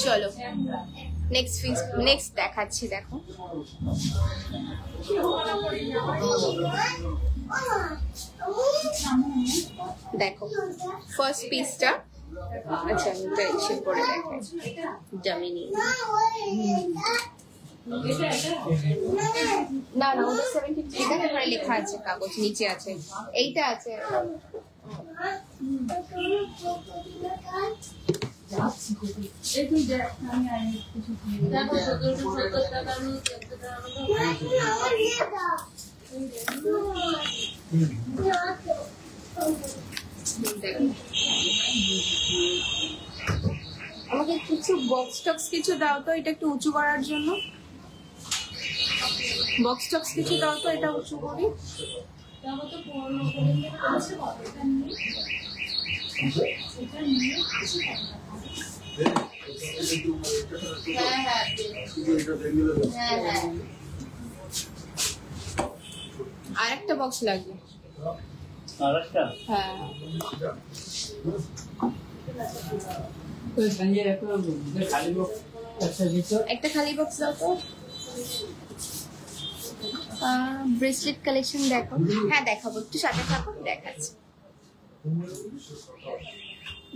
চলো নেক্সট দেখাচ্ছি। দেখো দেখো ফার্স্ট পিসটা। আচ্ছা আমি তো এসে পরে দেখাই জামিনি। না না ওটা 73 তারপরে লেখা আছে, কাগজ নিচে আছে, এইটা আছে। আমাকে কিছু বক্স টক্স কিছু দাও তো, এটা একটু উঁচু করার জন্য। বক্স টক্স কিছু দাও তো, এটা উঁচু করি। আর একটা বক্স লাগবে। হ্যাঁ একটা খালি বক্স দাও তো। ব্রেসলেট কালেকশন দেখো। হ্যাঁ দেখাবো, একটু সাথে থাকো, দেখাচ্ছি।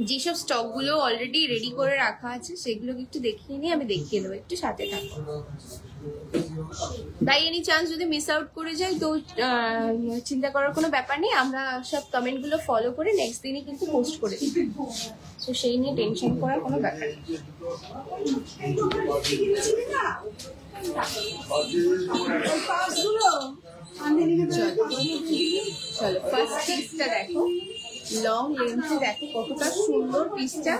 যেসব স্টক গুলো অলরেডি রেডি করে রাখা আছে সেগুলোকে একটু দেখিয়ে নিয়ে আমি দেখিয়ে দেবো, একটু সাথে থাকো। বাই এনি চান্স যদি মিস আউট করে যাই তো চিন্তা করার কোনো ব্যাপার নেই, আমরা সব কমেন্ট গুলো ফলো করে নেক্সট দিনই কিন্তু পোস্ট করে দিই, তো সেই নিয়ে টেনশন করার কোনো ব্যাপার নেই। চলো ফার্স্ট পিসটা দেখো, লং লেন্থে দেখো কতটা সুন্দর পিসটা।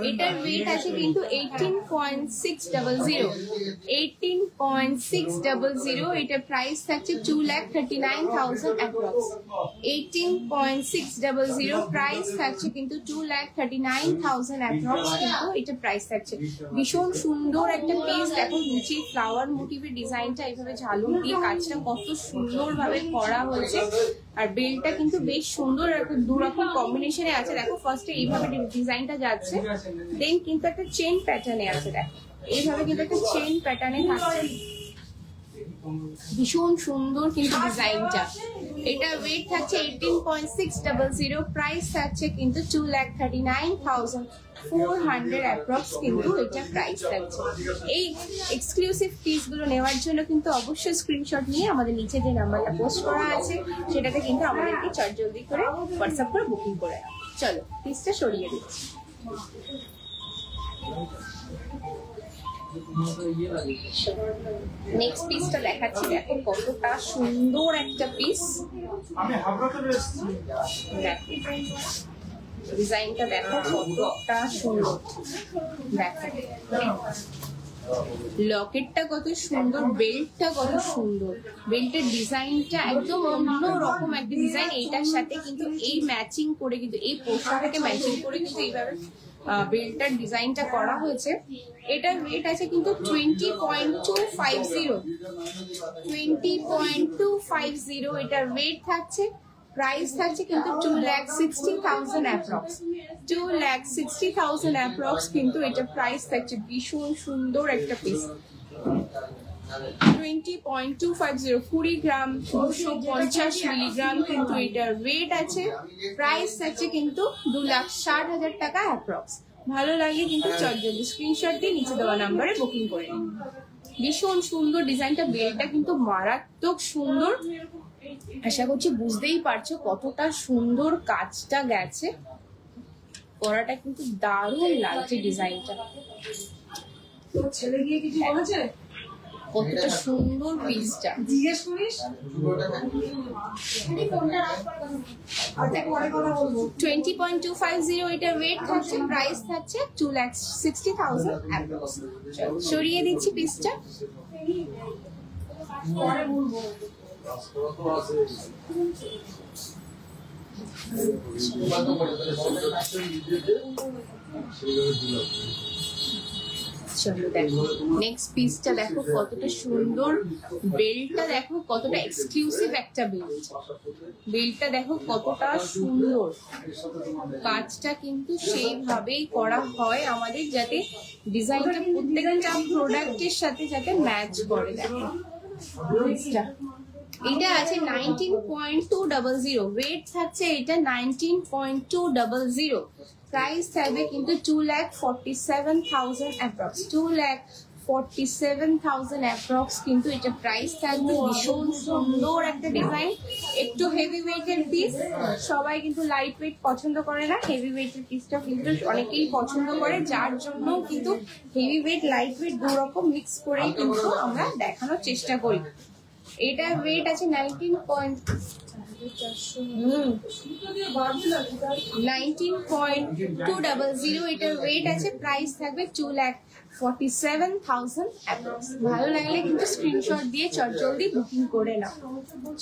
এটার ওয়েট আছে কিন্তু 18.600 18.600। এটা প্রাইস থাকছে 2,39,000 অ্যাপ্রক্স। 18.600 প্রাইস থাকছে কিন্তু 2,39,000 অ্যাপ্রক্স কিন্তু এটা প্রাইস থাকছে। ভীষণ সুন্দর একটা পিস দেখো, নিচে ফ্লাওয়ার মোটিভের ডিজাইনটা এইভাবে ঝালর দিয়ে কাজটা কত সুন্দর ভাবে করা হয়েছে। আর বেলটা কিন্তু বেশ সুন্দর, দুরকম কম্বিনেশনে আছে। দেখো ফার্স্টে এইভাবে ডিজাইনটা যাচ্ছে, দেন কিন্তু একটা চেন প্যাটার্নে আছে। দেখো এইভাবে কিন্তু একটা চেন প্যাটার্নে থাকছে, ভীষণ সুন্দর কিন্তু ডিজাইনটা। এটা ওয়েট থাকছে 18.600, প্রাইস থাকছে কিন্তু 2,39,400 অ্যাপ্রক্স কিন্তু এটা প্রাইস থাকছে। এই এক্সক্লুসিভ পিস গুলো নেওয়ার জন্য কিন্তু অবশ্যই স্ক্রিনশট নিয়ে আমাদের নিচে যে নাম্বারটা পোস্ট করা আছে সেটাতে কিন্তু আমাদেরকে চটজলদি করে হোয়াটসঅ্যাপ করে বুকিং করে নাও। চলো পিসটা সরিয়ে দিচ্ছি। নেক্সট পিসটা দেখাচ্ছি, দেখো কতটা সুন্দর একটা পিস। ডিজাইনটা দেখো কতটা সুন্দর, দেখো লকেটটা কত সুন্দর, বেল্টটা কত সুন্দর, বেল্টের ডিজাইনটা একদম অন্য রকম একটা ডিজাইন। এইটার সাথে কিন্তু এই ম্যাচিং করে, কিন্তু এই পোশাকটাকে ম্যাচিং করে কিন্তু এইভাবে বেল্টটার ডিজাইনটা করা হয়েছে। এটার রেট আছে কিন্তু 20.250, 20.250 এটার রেট থাকছে। প্রাইস থাকছে কিন্তু 2,60,000 অ্যাপ্রক্স, 2,60,000 অ্যাপ্রক্স কিন্তু এটা প্রাইস থাকছে। ভীষণ সুন্দর একটা পিস, 20.250, 20 গ্রাম 250 মিলিগ্রাম কিন্তু এটার ওয়েট আছে। প্রাইস থাকছে কিন্তু 2,60,000 টাকা অ্যাপ্রক্স। ভালো লাগলে কিন্তু চটজলদি স্ক্রিনশট দিয়ে নিচে দেওয়া নাম্বারে বুকিং করে নিন। ভীষণ সুন্দর ডিজাইনটা, বেলটা কিন্তু মারাত্মক সুন্দর। আশা করছি বুঝতেই পারছো কতটা সুন্দর কাজটা গেছে, পরাটা কিন্তু দারুণ লাগছে ডিজাইনটা। ছেলে গিয়ে কিছু বলেছে? কতটা সুন্দর পিসটা, জিজ্ঞেস করিস। 20.250 এটা ওয়েট থাকছে। প্রাইস থাকছে 2,60,000 অ্যাপ্রক্স। সরিয়ে দিচ্ছি পিসটা। পরে বলবো। চলো দেখো নেক্সট পিসটা, দেখো কতটা সুন্দর, বেল্টটা দেখো কতটা এক্সক্লুসিভ একটা বেল্ট, বেল্টটা দেখো কতটা সুন্দর। কাজটা কিন্তু সেইভাবেই করা হয় আমাদের, যাতে ডিজাইনটা প্রত্যেকটা প্রোডাক্টের সাথে যাতে ম্যাচ করে। দেখো পিসটা, এটা আছে 19.200, ওয়েট থাকছে এটা 19.200। প্রাইস থাকবে কিন্তু 2,47,000 অ্যাপ্রক্স, 2,47,000 অ্যাপ্রক্স কিন্তু এটা প্রাইস থাকবে। ভীষণ সুন্দর একটা ডিজাইন, একটু হেভি ওয়েটের পিস। সবাই কিন্তু লাইট ওয়েট পছন্দ করে না, হেভি ওয়েটের পিসটা কিন্তু অনেকেই পছন্দ করে, যার জন্য কিন্তু হেভি ওয়েট লাইট ওয়েট দু রকম মিক্স করেই কিন্তু আমরা দেখানোর চেষ্টা করি। এটা ওয়েট আছে 19.200, এটার ওয়েট আছে। প্রাইস থাকবে 2,47,000 অ্যাপ্রক্স। ভালো লাগলে কিন্তু স্ক্রিনশট দিয়ে চটজলদি বুকিং করে নাও।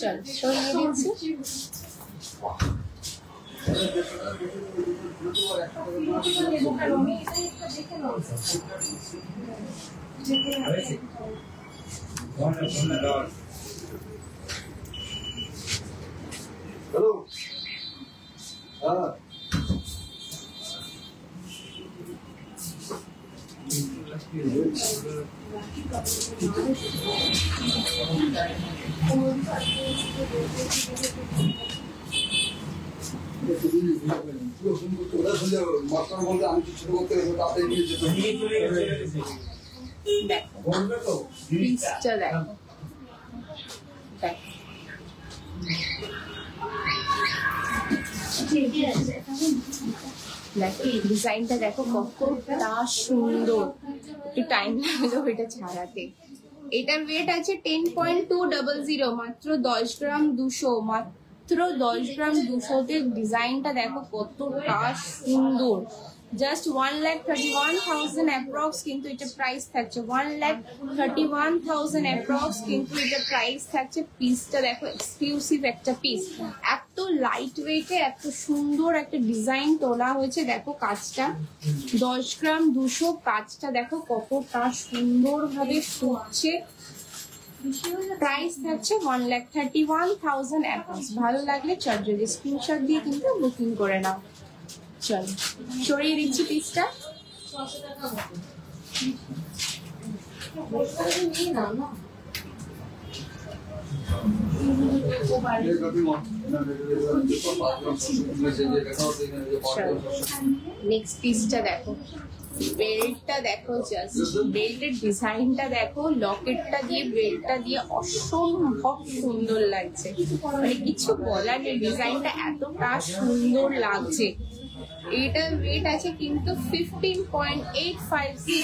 চল সরিয়ে দিচ্ছি। হ্যালো, হ্যাঁ মাস্টার বলতে আমি কিছু করতে তাতে নিয়ে যেতে দেখো পিসটা দেখো, দেখো ডিজাইনটা দেখো কতটা সুন্দর। একটু টাইম লাগলো এটা ছাড়াতে। এটার ওয়েট আছে 10.200, মাত্র 10 গ্রাম 200, মাত্র 10 গ্রাম 200-তে ডিজাইনটা দেখো কতটা সুন্দর। জাস্ট 1,31,000 অ্যাপ্রক্স কিন্তু এটা প্রাইস থাকছে, 1,31,000 অ্যাপ্রক্স কিন্তু এটা প্রাইস থাকছে। পিসটা দেখো এক্সক্লুসিভ একটা পিস, এত লাইট ওয়েটে এত সুন্দর একটা ডিজাইন তোলা হয়েছে। দেখো কাজটা 10 গ্রাম 200, কাজটা দেখো কতটা সুন্দর ভাবে ফুটছে। প্রাইস থাকছে 1,31,000 অ্যাপ্রক্স। ভালো লাগলে চটজলদি স্ক্রিনশট দিয়ে কিন্তু বুকিং করে নাও। চলো সরিয়ে দিচ্ছি পিসটা। নেক্সট পিসটা দেখো, বেল্টটা দেখো, জাস্ট বেল্টের ডিজাইনটা দেখো, লকেটটা দিয়ে বেল্টটা দিয়ে অসম্ভব সুন্দর লাগছে, মানে কিছু বলার নেই, ডিজাইনটা এতটা সুন্দর লাগছে। এটার রেট আছে কিন্তু 15.850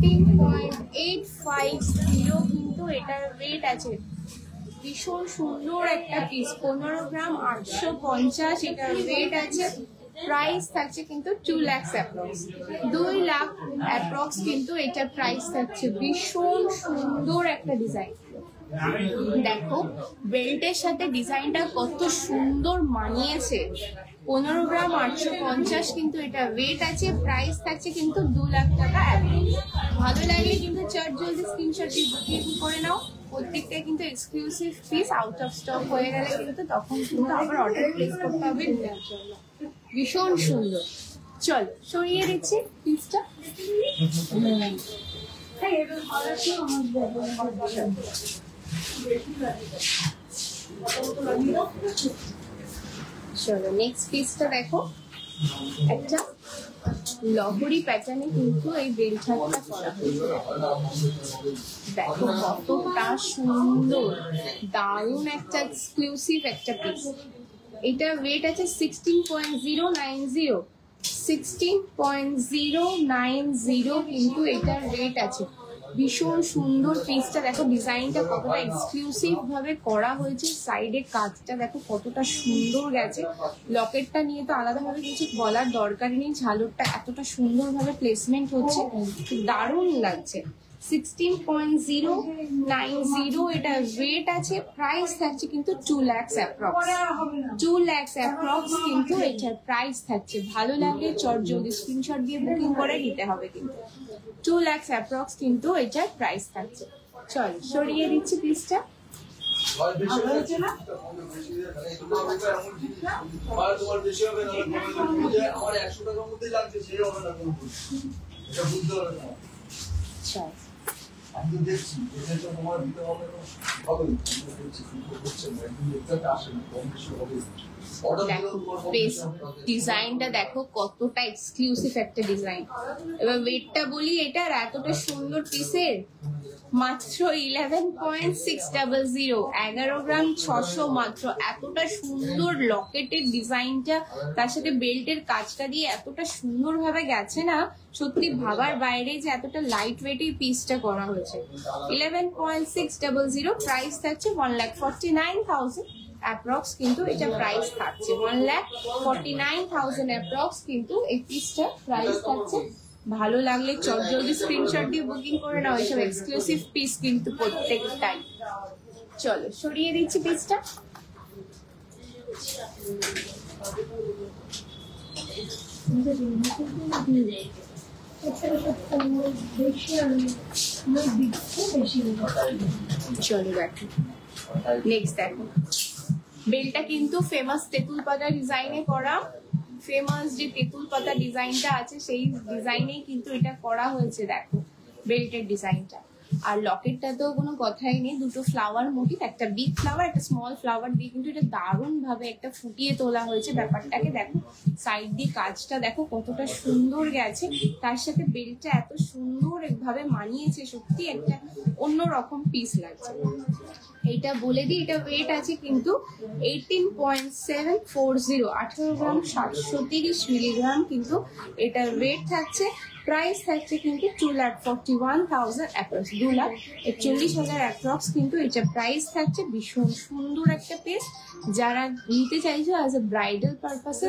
15.850 কিন্তু এটার রেট আছে। ভীষণ সুন্দর একটা পিস, 15 গ্রাম 850 এটার রেট আছে। প্রাইস থাকছে কিন্তু 2 লাখ অ্যাপ্রক্স, 2 লাখ অ্যাপ্রক্স কিন্তু এটার প্রাইস থাকছে। ভীষণ সুন্দর একটা ডিজাইন, দেখো বেল্টের সাথে ডিজাইনটা কত সুন্দর মানিয়েছে। 15 গ্রাম 850 কিন্তু এটা ওয়েট আছে। প্রাইস থাকছে কিন্তু 2 লাখ টাকা অ্যাপ্রক্স। ভালো লাগলে কিন্তু চট জলদি স্ক্রিনশট দিয়ে বুকিং করে নাও। প্রত্যেকটা কিন্তু exclusive piece, out of stock হয়ে গেলে কিন্তু তখন কিন্তু আবার অর্ডার প্লেস করতে হবে নেওয়ার জন্য। ভীষণ সুন্দর। চলো সরিয়ে দিচ্ছি পিসটা। চলো নেক্সট পিসটা দেখো, একটা লহরি প্যাটার্নে কিন্তু এই বেলছাটটা করা হয়েছে। দেখো কতটা সুন্দর, দারুণ একটা এক্সক্লুসিভ একটা পিস। এটা ওয়েট আছে 16.090, 16.090 কিন্তু এটার রেট আছে। ভীষণ সুন্দর পিসটা, দেখো ডিজাইনটা কতটা এক্সক্লুসিভ ভাবে করা হয়েছে। সাইডে কাজটা দেখো কতটা সুন্দর গেছে। লকেটটা নিয়ে তো আলাদাভাবে কিছু বলার দরকারই নেই, ঝালরটা এতটা সুন্দরভাবে প্লেসমেন্ট হচ্ছে, দারুণ লাগছে। 16.090 এটা ওয়েট আছে। প্রাইস থাকছে কিন্তু 2 লাখ অ্যাপ্রক্স, 2 লাখ অ্যাপ্রক্স কিন্তু এটার প্রাইস থাকছে। ভালো লাগে চট জলদি স্ক্রিনশট দিয়ে বুকিং করে নিতে হবে কিন্তু। 2 লাখ অ্যাপ্রক্স কিন্তু এটার প্রাইস থাকছে। চল সরিয়ে দিচ্ছি পিসটা। চল আমি দেখছি এটা তোমার দিতে হবে হবে এটা আসে না কম বেশি হবে। ডিজাইনটা দেখো কতটা এক্সক্লুসিভ একটা ডিজাইন। এবার ওয়েটটা বলি, এটার এতটা সুন্দর পিসের মাত্র 11.600, 11 গ্রাম 600 মাত্র। এতটা সুন্দর লকেটের ডিজাইনটা তার সাথে বেল্টের কাজটা দিয়ে এতটা সুন্দর ভাবে গেছে না, সত্যি ভাবার বাইরে যে এতটা লাইট ওয়েটে পিসটা করা হয়েছে। 11.600, প্রাইস থাকছে 1,49,000 অ্যাপ্রক্স কিন্তু এটা প্রাইস থাকছে। 1,49,000 অ্যাপ্রক্স কিন্তু এই পিসটা প্রাইস থাকছে। ভালো লাগলে চট জলদি স্ক্রিনশট দিয়ে বুকিং করে নাও, এইসব এক্সক্লুসিভ পিস কিন্তু প্রত্যেকটাই। চলো সরিয়ে দিচ্ছি পিসটা। চলো দেখো নেক্সট দেখো, বেলটা কিন্তু ফেমাস তেঁতুল পাতা ডিজাইনে করা। ফেমাস যে তেঁতুল পাতা ডিজাইনটা আছে সেই ডিজাইনেই কিন্তু এটা করা হয়েছে। দেখো বেল্টের ডিজাইনটা, আর লকেটটা তো কোনো কথাই নেই, দুটো ফ্লাওয়ার মোটিভ, একটা বিগ ফ্লাওয়ার একটা স্মল ফ্লাওয়ার দিয়ে কিন্তু এটা দারুণ ভাবে একটা ফুটিয়ে তোলা হয়েছে ব্যাপারটাকে। দেখো সাইড দিয়ে কাজটা দেখো কতটা সুন্দর গেছে, তার সাথে বেল্টটা এত সুন্দর ভাবে মানিয়েছে, সত্যি একটা অন্যরকম পিস লাগছে। এইটা বলে দিই, এটা ওয়েট আছে কিন্তু 18.740, 18 গ্রাম 730 মিলিগ্রাম কিন্তু এটার ওয়েট থাকছে। প্রাইস থাকছে কিন্তু 2,41,000 অ্যাপ্রক্স, 2,41,000 অ্যাপ্রক্স কিন্তু এটা প্রাইস থাকছে। ভীষণ সুন্দর একটা পিস, যারা নিতে চাইছো অ্যাজ এ ব্রাইডাল পারপাসে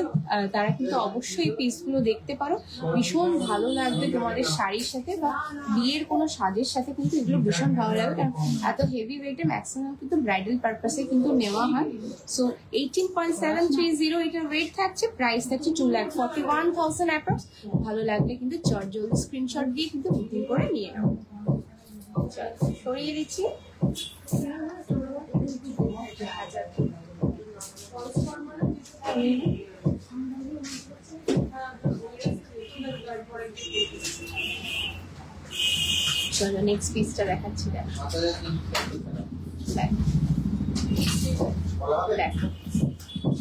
তারা কিন্তু অবশ্যই পিসগুলো দেখতে পারো। ভীষণ ভালো লাগবে তোমাদের শাড়ির সাথে বা বিয়ের কোনো সাজের সাথে কিন্তু এগুলো ভীষণ ভালো লাগবে, কারণ এত হেভি ওয়েটে ম্যাক্সিমাম কিন্তু ব্রাইডাল পারপাসে কিন্তু নেওয়া হয়। সো 18.730 এটার ওয়েট থাকছে। প্রাইস থাকছে 2,41,000 অ্যাপ্রক্স। ভালো লাগলে কিন্তু চট জলদি স্ক্রিনশট দিয়ে কিন্তু বুকিং করে নিয়ে নাও। সরিয়ে দিচ্ছি। চলো নেক্সট পিসটা দেখাচ্ছি। দেখো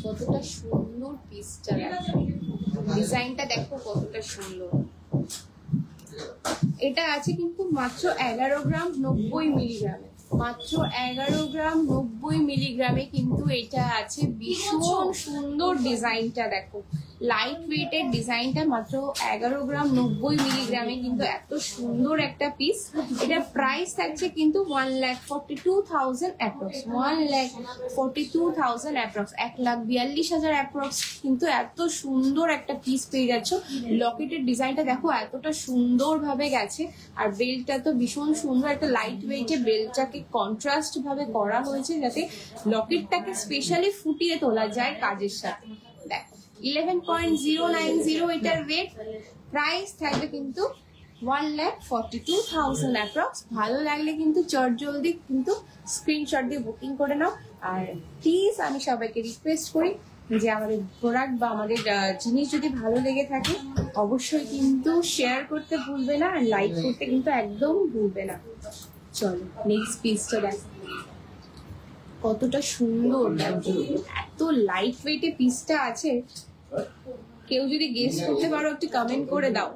কতটা সুন্দর পিসটা, ডিজাইনটা দেখো কতটা সুন্দর। এটা আছে কিন্তু মাত্র 11 গ্রাম 90 মিলিগ্রামে, মাত্র 11 গ্রাম 90 মিলিগ্রামে কিন্তু এটা আছে। ভীষণ সুন্দর ডিজাইনটা দেখো, লাইট ওয়েটের ডিজাইনটা মাত্র 11 গ্রাম 90 মিলিগ্রামে কিন্তু এত সুন্দর একটা পিস। এটা প্রাইস থাকছে কিন্তু 1,42,000 অ্যাপ্রক্স, 1,42,000 অ্যাপ্রক্স, 1,42,000 অ্যাপ্রক্স কিন্তু এত সুন্দর একটা পিস পেয়ে যাচ্ছ। লকেটের ডিজাইনটা দেখো এতটা সুন্দর ভাবে গেছে, আর বেল্টটা তো ভীষণ সুন্দর একটা লাইট ওয়েটে বেল্টটাকে কন্ট্রাস্ট ভাবে করা হয়েছে যাতে লকেটটাকে স্পেশালি ফুটিয়ে তোলা যায় কাজের সাথে। দেখো 11.090 এটার ওয়েট, প্রাইস থাকবে কিন্তু 1,42,000 অ্যাপ্রক্স। ভালো লাগলে কিন্তু চটজলদি কিন্তু স্ক্রিনশট দিয়ে বুকিং করে নাও। আর প্লিজ আমি সবাইকে রিকোয়েস্ট করি যে আমাদের প্রোডাক্ট বা আমাদের জিনিস যদি ভালো লেগে থাকে অবশ্যই কিন্তু শেয়ার করতে ভুলবে না, আর লাইক করতে কিন্তু একদম ভুলবে না। চলো নেক্সট পিসটা দেখো কতটা সুন্দর, এত লাইট ওয়েটে পিসটা আছে। কেউ যদি গেস করতে পারো একটু কমেন্ট করে দাও,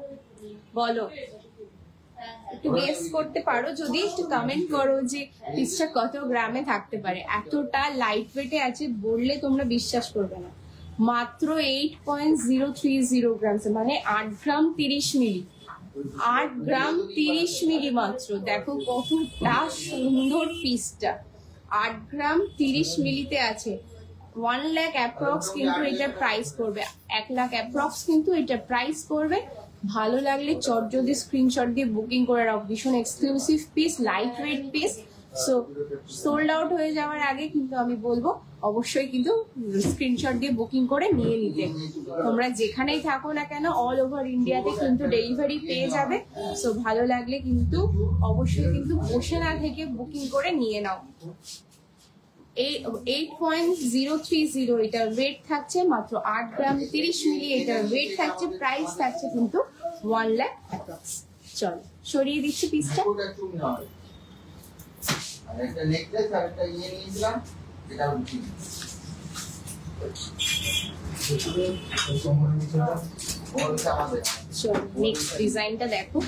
বলো একটু গেস করতে পারো যদি একটু কমেন্ট করো যে পিসটা কত গ্রামে থাকতে পারে। এতটা লাইট ওয়েটে আছে বললে তোমরা বিশ্বাস করবে না। মাত্র 8.030 গ্রাম, মানে 8 গ্রাম 30 মিলি, 8 গ্রাম 30 মিলি মাত্র। দেখো কতটা সুন্দর পিসটা, 8 গ্রাম 30 মিলিতে আছে। 1 লাখ অ্যাপ্রক্স কিন্তু এটার প্রাইস করবে, 1 লাখ অ্যাপ্রক্স কিন্তু এটার প্রাইস করবে। ভালো লাগলে চটজলদি স্ক্রিনশট দিয়ে বুকিং করে রাখো। ভীষণ exclusive piece, light weight piece. So sold out হয়ে যাওয়ার আগে কিন্তু আমি বলবো অবশ্যই কিন্তু স্ক্রিনশট দিয়ে বুকিং করে নিয়ে নিতে। তোমরা যেখানেই থাকো না কেন অল ওভার ইন্ডিয়াতে কিন্তু ডেলিভারি পেয়ে যাবে। সো ভালো লাগলে কিন্তু অবশ্যই কিন্তু বসে না থেকে বুকিং করে নিয়ে নাও। 8.030 এটার ওয়েট থাকছে, মাত্র 8 গ্রাম 30 মিলি এটার ওয়েট থাকছে। প্রাইস থাকছে কিন্তু 1 লাখ অ্যাপ্রক্স। চলো সরিয়ে দিচ্ছি পিসটা। একটা নেকলেস আর একটা নিয়েছিলাম, এটা উঠি। চলো নেক্সট ডিজাইনটা দেখো,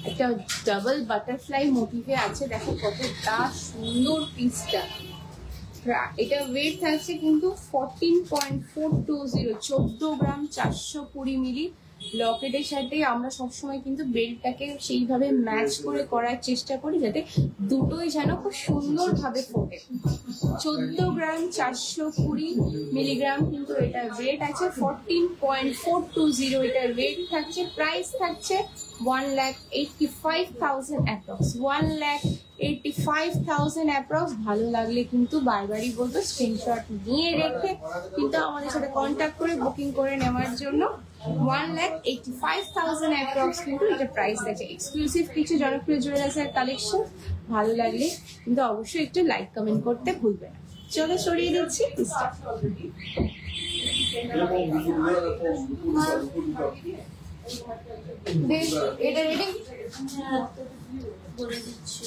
একটা ডাবল বাটারফ্লাই মোটিভে আছে। দেখো কতটা সুন্দর পিসটা। এটা ওয়েট থাকছে কিন্তু 14.420, 14 গ্রাম 420 মিলি। লকেটের সাথে আমরা সবসময় কিন্তু বেল্টটাকে সেইভাবে ম্যাচ করে করার চেষ্টা করি যাতে দুটোই যেন খুব সুন্দর ভাবে ফোটে। 14 গ্রাম 420 মিলিগ্রাম কিন্তু এটা ওয়েট আছে। 14.420 এটার ওয়েট থাকছে। প্রাইস থাকছে 1,85,000 অ্যাপ্রক্স, 1,85,000 অ্যাপ্রক্স। ভালো লাগলে কিন্তু বারবারই বলবো স্ক্রিনশট নিয়ে রেখে কিন্তু আমাদের সাথে কন্ট্যাক্ট করে বুকিং করে নেওয়ার জন্য। 1,85,000 অ্যাপ্রক্স কিন্তু এটা প্রাইস আছে। এক্সক্লুসিভ কিছু জনপ্রিয় জুয়েলার্সের কালেকশন। ভালো লাগলে কিন্তু অবশ্যই একটু লাইক কমেন্ট করতে ভুলবে না। চলো সরিয়ে দিচ্ছি পিসটা। এটা রেডি বলে দিচ্ছি।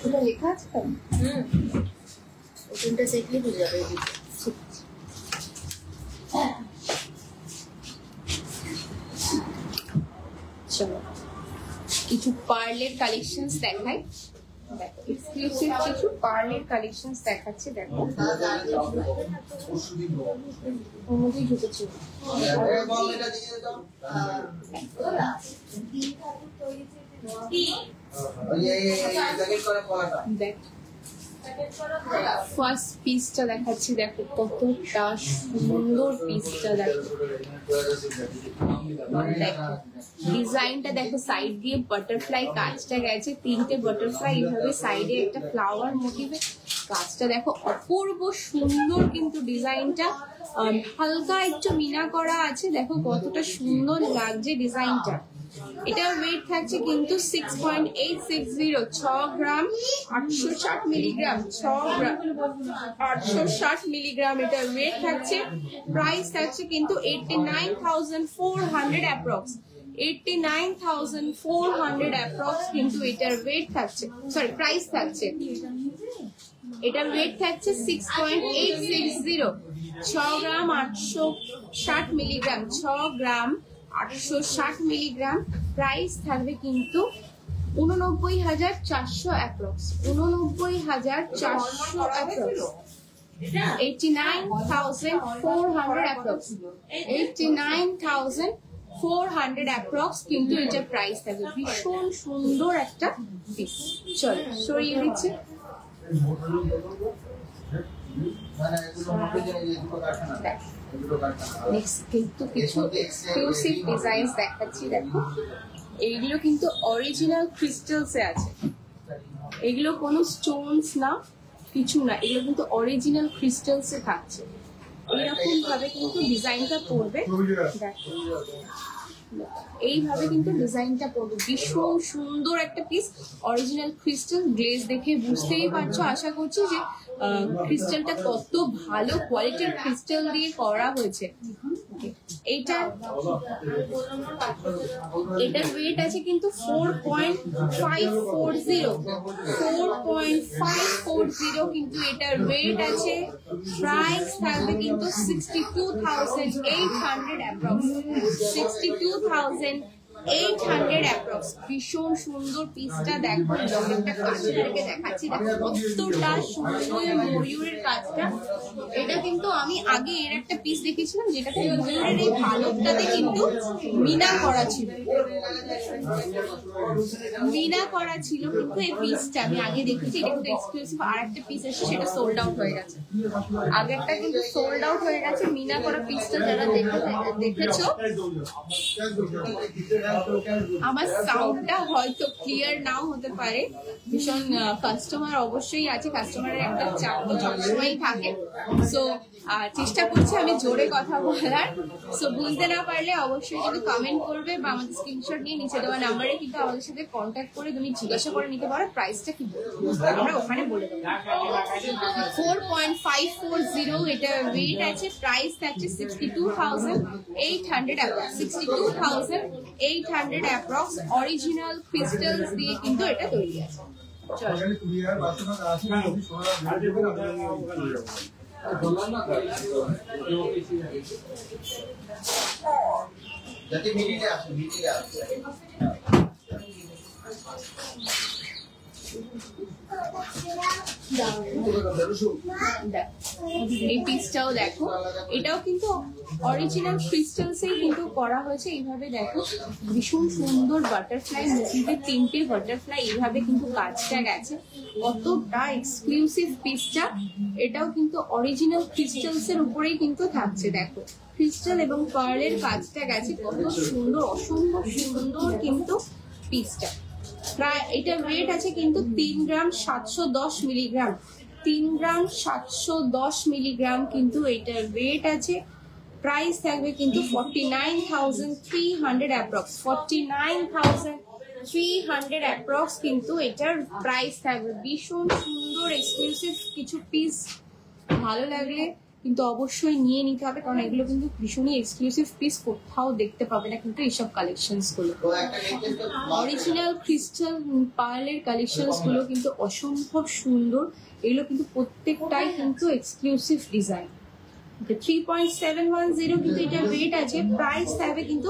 এটা লেখা আছে তো? ওখানটা দেখলে বুঝে যাবে। চলো কিছু পার্লের কালেকশনস দেখাই। এক্সক্লুসিভ কিছু পার্লের কালেকশনস দেখাচ্ছে। দেখো ওর মধ্যেই ঢুকেছে। দেখ ফার্স্ট পিসটা দেখাচ্ছি। দেখো কতটা সুন্দর পিসটা। দেখো ডিজাইনটা দেখো, সাইড দিয়ে বাটারফ্লাই কাজটা গেছে। 3টে বাটারফ্লাই এইভাবে সাইডে একটা ফ্লাওয়ার মোটিভে কাজটা দেখো অপূর্ব সুন্দর কিন্তু ডিজাইনটা। হালকা একটু মিনা করা আছে। দেখো কতটা সুন্দর লাগছে ডিজাইনটা। এটা ওয়েট থাকছে কিন্তু 6.860, 6 গ্রাম 860 মিলিগ্রাম, 6 গ্রাম 860 মিলিগ্রাম এটা ওয়েট থাকছে। প্রাইস থাকছে কিন্তু 89,400 অ্যাপ্রক্স, 89,400 অ্যাপ্রক্স কিন্তু এটার ওয়েট থাকছে, সরি প্রাইস থাকছে। এটার ওয়েট থাকছে 6.860, 6 গ্রাম 860 মিলিগ্রাম, 6 গ্রাম 860 মিলিগ্রাম। প্রাইস থাকবে কিন্তু 89,400 অ্যাপ্রক্স, 89,400 অ্যাপ্রক্স, 89,400 অ্যাপ্রক্স, 89,400 অ্যাপ্রক্স কিন্তু এটা প্রাইস থাকবে। ভীষণ সুন্দর একটা পিস। চলো সরিয়ে দিচ্ছি। নেক্সট কিন্তু কিছু এক্সক্লুসিভ ডিজাইন দেখাচ্ছি। দেখো এইগুলো কিন্তু অরিজিনাল ক্রিস্টালস এ আছে, এগুলো কোনো স্টোনস না, কিছু না, এগুলো কিন্তু অরিজিনাল ক্রিস্টালস এ থাকছে। এইরকম ভাবে কিন্তু ডিজাইনটা পড়বে। দেখো এইভাবে কিন্তু ডিজাইনটা পড়বে। ভীষণ সুন্দর একটা পিস, অরিজিনাল ক্রিস্টাল। গ্লেজ দেখে বুঝতেই পারছো আশা করছি যে ক্রিস্টালটা কত ভালো কোয়ালিটির ক্রিস্টাল দিয়ে করা হয়েছে। এটার ওয়েট আছে কিন্তু 4.540 কিন্তু এটার ওয়েট আছে। প্রাইস থাকবে কিন্তু 62,800 অ্যাপ্রক্স, 62,800 অ্যাপ্রক্স। ভীষণ সুন্দর পিসটা। দেখো লকেটটা কাছে থেকে দেখাচ্ছি, দেখো কতটা সুন্দর ময়ূরের কাজটা। এটা কিন্তু আমি আগে এর একটা পিস দেখেছিলাম যেটাতে ময়ূরের এই ভালুকটাতে কিন্তু মিনা করা ছিল, মিনা করা ছিল কিন্তু এই পিসটা আমি আগে দেখেছি। এটা কিন্তু এক্সক্লুসিভ আর একটা পিস এসে সেটা সোল্ড আউট হয়ে গেছে। আগেরটা কিন্তু সোল্ড আউট হয়ে গেছে। মিনা করা পিসটা যারা দেখেছো, আমার সাউন্ডটা হয়তো ক্লিয়ার নাও হতে পারে, ভীষণ কাস্টমার অবশ্যই আছে, কাস্টমারের একটা চাপ সবসময় থাকে। সো চেষ্টা করছি আমি জোরে কথা বলার। সো বুঝতে না পারলে অবশ্যই কিন্তু কমেন্ট করবে বা আমাদের স্ক্রিনশট নিয়ে নিচে দেওয়া নাম্বারে কিন্তু আমাদের সাথে কন্ট্যাক্ট করে তুমি জিজ্ঞাসা করে নিতে পারো প্রাইসটা কি আমরা ওখানে বলে দেবো। 4.540 এটা ওয়েট আছে। প্রাইস থাকছে 62,800 অ্যাপ্রক্স, 62,800 অ্যাপ্রক্স। অরিজিনাল ক্রিস্টালস দিয়ে কিন্তু এটা তৈরি আছে। যাতে মিডিলে আসে, মিডিলে আসে। এই পিসটাও দেখো, এটাও কিন্তু অরিজিনাল ক্রিস্টালসেই কিন্তু করা হয়েছে। এইভাবে দেখো ভীষণ সুন্দর বাটারফ্লাই মোটিভে, 3টে বাটারফ্লাই এইভাবে কিন্তু কাজটা গেছে। কতটা এক্সক্লুসিভ পিসটা। এটাও কিন্তু অরিজিনাল ক্রিস্টালস এর উপরেই কিন্তু থাকছে। দেখো ক্রিস্টাল এবং পার্লের কাজটা গেছে, কত সুন্দর, অসম্ভব সুন্দর কিন্তু পিসটা। প্রায় এটা ওয়েট আছে কিন্তু 3 গ্রাম 710 মিলিগ্রাম, 3 গ্রাম 710 মিলিগ্রাম কিন্তু এটার ওয়েট আছে। প্রাইস থাকবে কিন্তু 49,300 অ্যাপ্রক্স, 49,300 অ্যাপ্রক্স কিন্তু এটার প্রাইস থাকবে। ভীষণ সুন্দর এক্সক্লুসিভ কিছু পিস। ভালো লাগলে কিন্তু অবশ্যই নিয়ে নিতে হবে, কারণ এগুলো কিন্তু ভীষণই এক্সক্লুসিভ পিস, কোথাও দেখতে পাবে না কিন্তু এইসব কালেকশনস গুলো। অরিজিনাল ক্রিস্টাল পার্লের কালেকশনস গুলো কিন্তু অসম্ভব সুন্দর। এগুলো কিন্তু প্রত্যেকটাই কিন্তু এক্সক্লুসিভ ডিজাইন। 3.710 কিন্তু এটা ওয়েট আছে। প্রাইস থাকবে কিন্তু